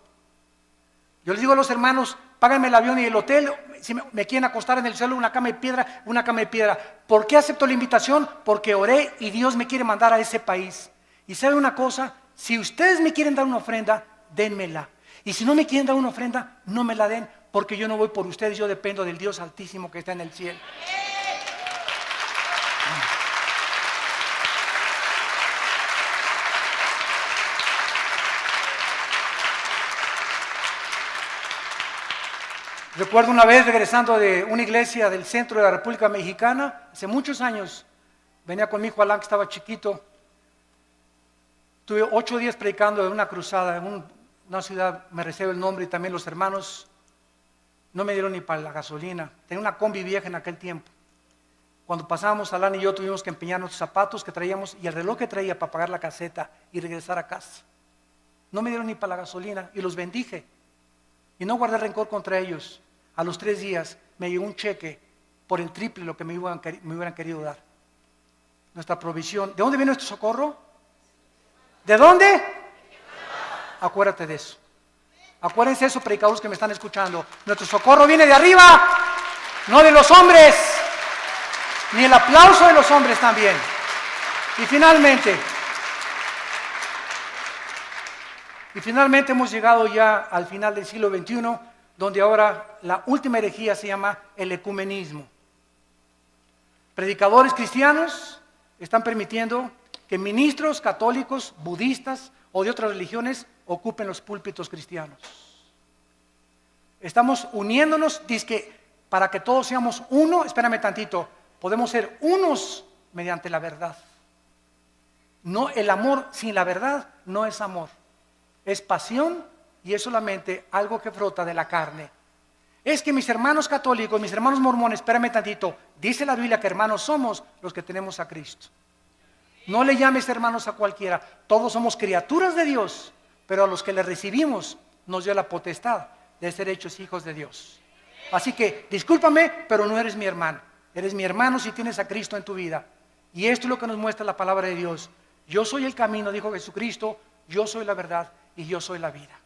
Yo les digo a los hermanos, páganme el avión y el hotel, si me quieren acostar en el suelo, una cama de piedra, una cama de piedra. ¿Por qué acepto la invitación? Porque oré y Dios me quiere mandar a ese país. Y sabe una cosa, si ustedes me quieren dar una ofrenda, dénmela. Y si no me quieren dar una ofrenda, no me la den, porque yo no voy por ustedes, yo dependo del Dios Altísimo que está en el cielo. Recuerdo una vez regresando de una iglesia del centro de la República Mexicana, hace muchos años, venía con mi hijo Alan que estaba chiquito, tuve 8 días predicando en una cruzada, en una ciudad, me reservo el nombre, y también los hermanos no me dieron ni para la gasolina, tenía una combi vieja en aquel tiempo. Cuando pasábamos, Alan y yo tuvimos que empeñar nuestros zapatos que traíamos y el reloj que traía para pagar la caseta y regresar a casa. No me dieron ni para la gasolina y los bendije. Y no guardé rencor contra ellos. A los 3 días me llegó un cheque por el triple lo que me hubieran querido dar. Nuestra provisión. ¿De dónde viene nuestro socorro? ¿De dónde? Acuérdate de eso. Acuérdense de eso, predicadores que me están escuchando. Nuestro socorro viene de arriba, no de los hombres, ni el aplauso de los hombres también. Y finalmente hemos llegado ya al final del siglo XXI, donde ahora la última herejía se llama el ecumenismo. Predicadores cristianos están permitiendo que ministros católicos, budistas o de otras religiones ocupen los púlpitos cristianos. Estamos uniéndonos, dizque para que todos seamos uno, espérame tantito, podemos ser unos mediante la verdad. No, el amor sin la verdad no es amor. Es pasión y es solamente algo que brota de la carne. Es que mis hermanos católicos, mis hermanos mormones, espérame tantito, dice la Biblia que hermanos somos los que tenemos a Cristo. No le llames hermanos a cualquiera, todos somos criaturas de Dios, pero a los que le recibimos nos dio la potestad de ser hechos hijos de Dios. Así que discúlpame, pero no eres mi hermano, eres mi hermano si tienes a Cristo en tu vida. Y esto es lo que nos muestra la palabra de Dios. Yo soy el camino, dijo Jesucristo, yo soy la verdad y yo soy la vida.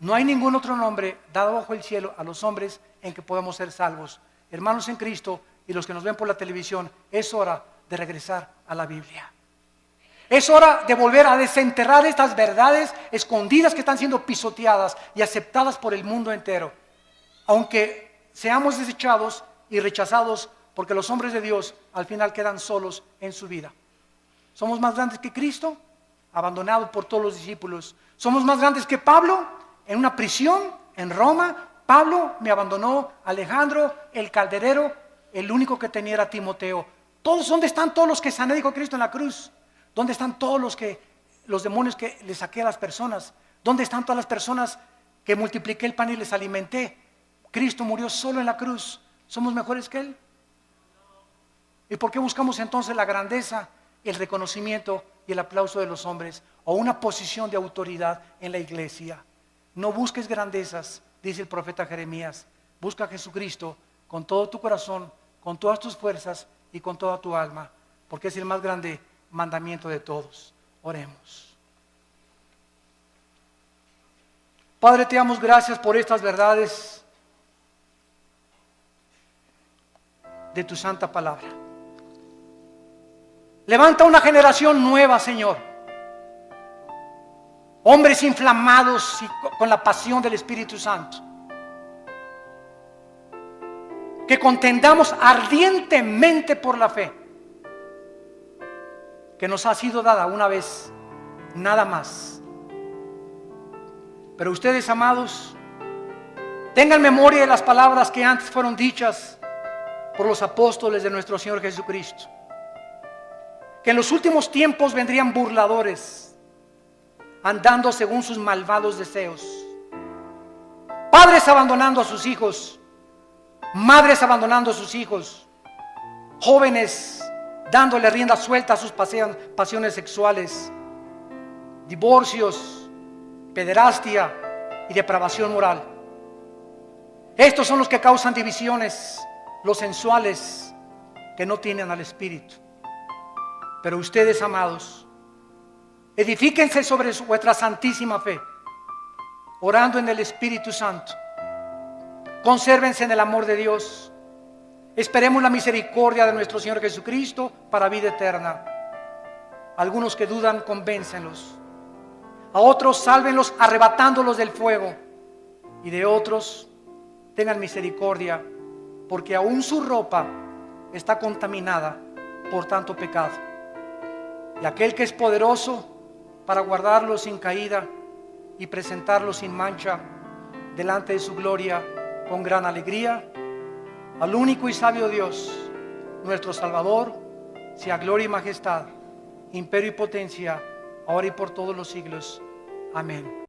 No hay ningún otro nombre dado bajo el cielo a los hombres en que podamos ser salvos. Hermanos en Cristo y los que nos ven por la televisión, es hora de regresar a la Biblia. Es hora de volver a desenterrar estas verdades escondidas que están siendo pisoteadas y aceptadas por el mundo entero. Aunque seamos desechados y rechazados, porque los hombres de Dios al final quedan solos en su vida. ¿Somos más grandes que Cristo? Abandonado por todos los discípulos. ¿Somos más grandes que Pablo? En una prisión en Roma, Pablo me abandonó, Alejandro, el calderero, el único que tenía era Timoteo. ¿Dónde están todos los que sané, dijo Cristo en la cruz? ¿Dónde están todos los demonios que le saqué a las personas? ¿Dónde están todas las personas que multipliqué el pan y les alimenté? Cristo murió solo en la cruz. ¿Somos mejores que Él? ¿Y por qué buscamos entonces la grandeza el reconocimiento y el aplauso de los hombres o una posición de autoridad en la iglesia. No busques grandezas, dice el profeta Jeremías. Busca a Jesucristo con todo tu corazón, con todas tus fuerzas y con toda tu alma, porque es el más grande mandamiento de todos. Oremos. Padre, te damos gracias por estas verdades de tu santa palabra. Levanta una generación nueva, Señor. Hombres inflamados y con la pasión del Espíritu Santo. Que contendamos ardientemente por la fe que nos ha sido dada una vez, nada más. Pero ustedes, amados, tengan memoria de las palabras que antes fueron dichas por los apóstoles de nuestro Señor Jesucristo. Que en los últimos tiempos vendrían burladores, andando según sus malvados deseos. Padres abandonando a sus hijos, madres abandonando a sus hijos, jóvenes dándole rienda suelta a sus pasiones sexuales, divorcios, pederastia y depravación moral. Estos son los que causan divisiones, los sensuales que no tienen al Espíritu. Pero ustedes, amados, edifíquense sobre vuestra santísima fe, orando en el Espíritu Santo. Consérvense en el amor de Dios. Esperemos la misericordia de nuestro Señor Jesucristo para vida eterna. Algunos que dudan, convéncenlos. A otros, sálvenlos arrebatándolos del fuego. Y de otros, tengan misericordia, porque aún su ropa está contaminada por tanto pecado. Y aquel que es poderoso para guardarlos sin caída y presentarlos sin mancha delante de su gloria con gran alegría, al único y sabio Dios, nuestro Salvador, sea gloria y majestad, imperio y potencia, ahora y por todos los siglos. Amén.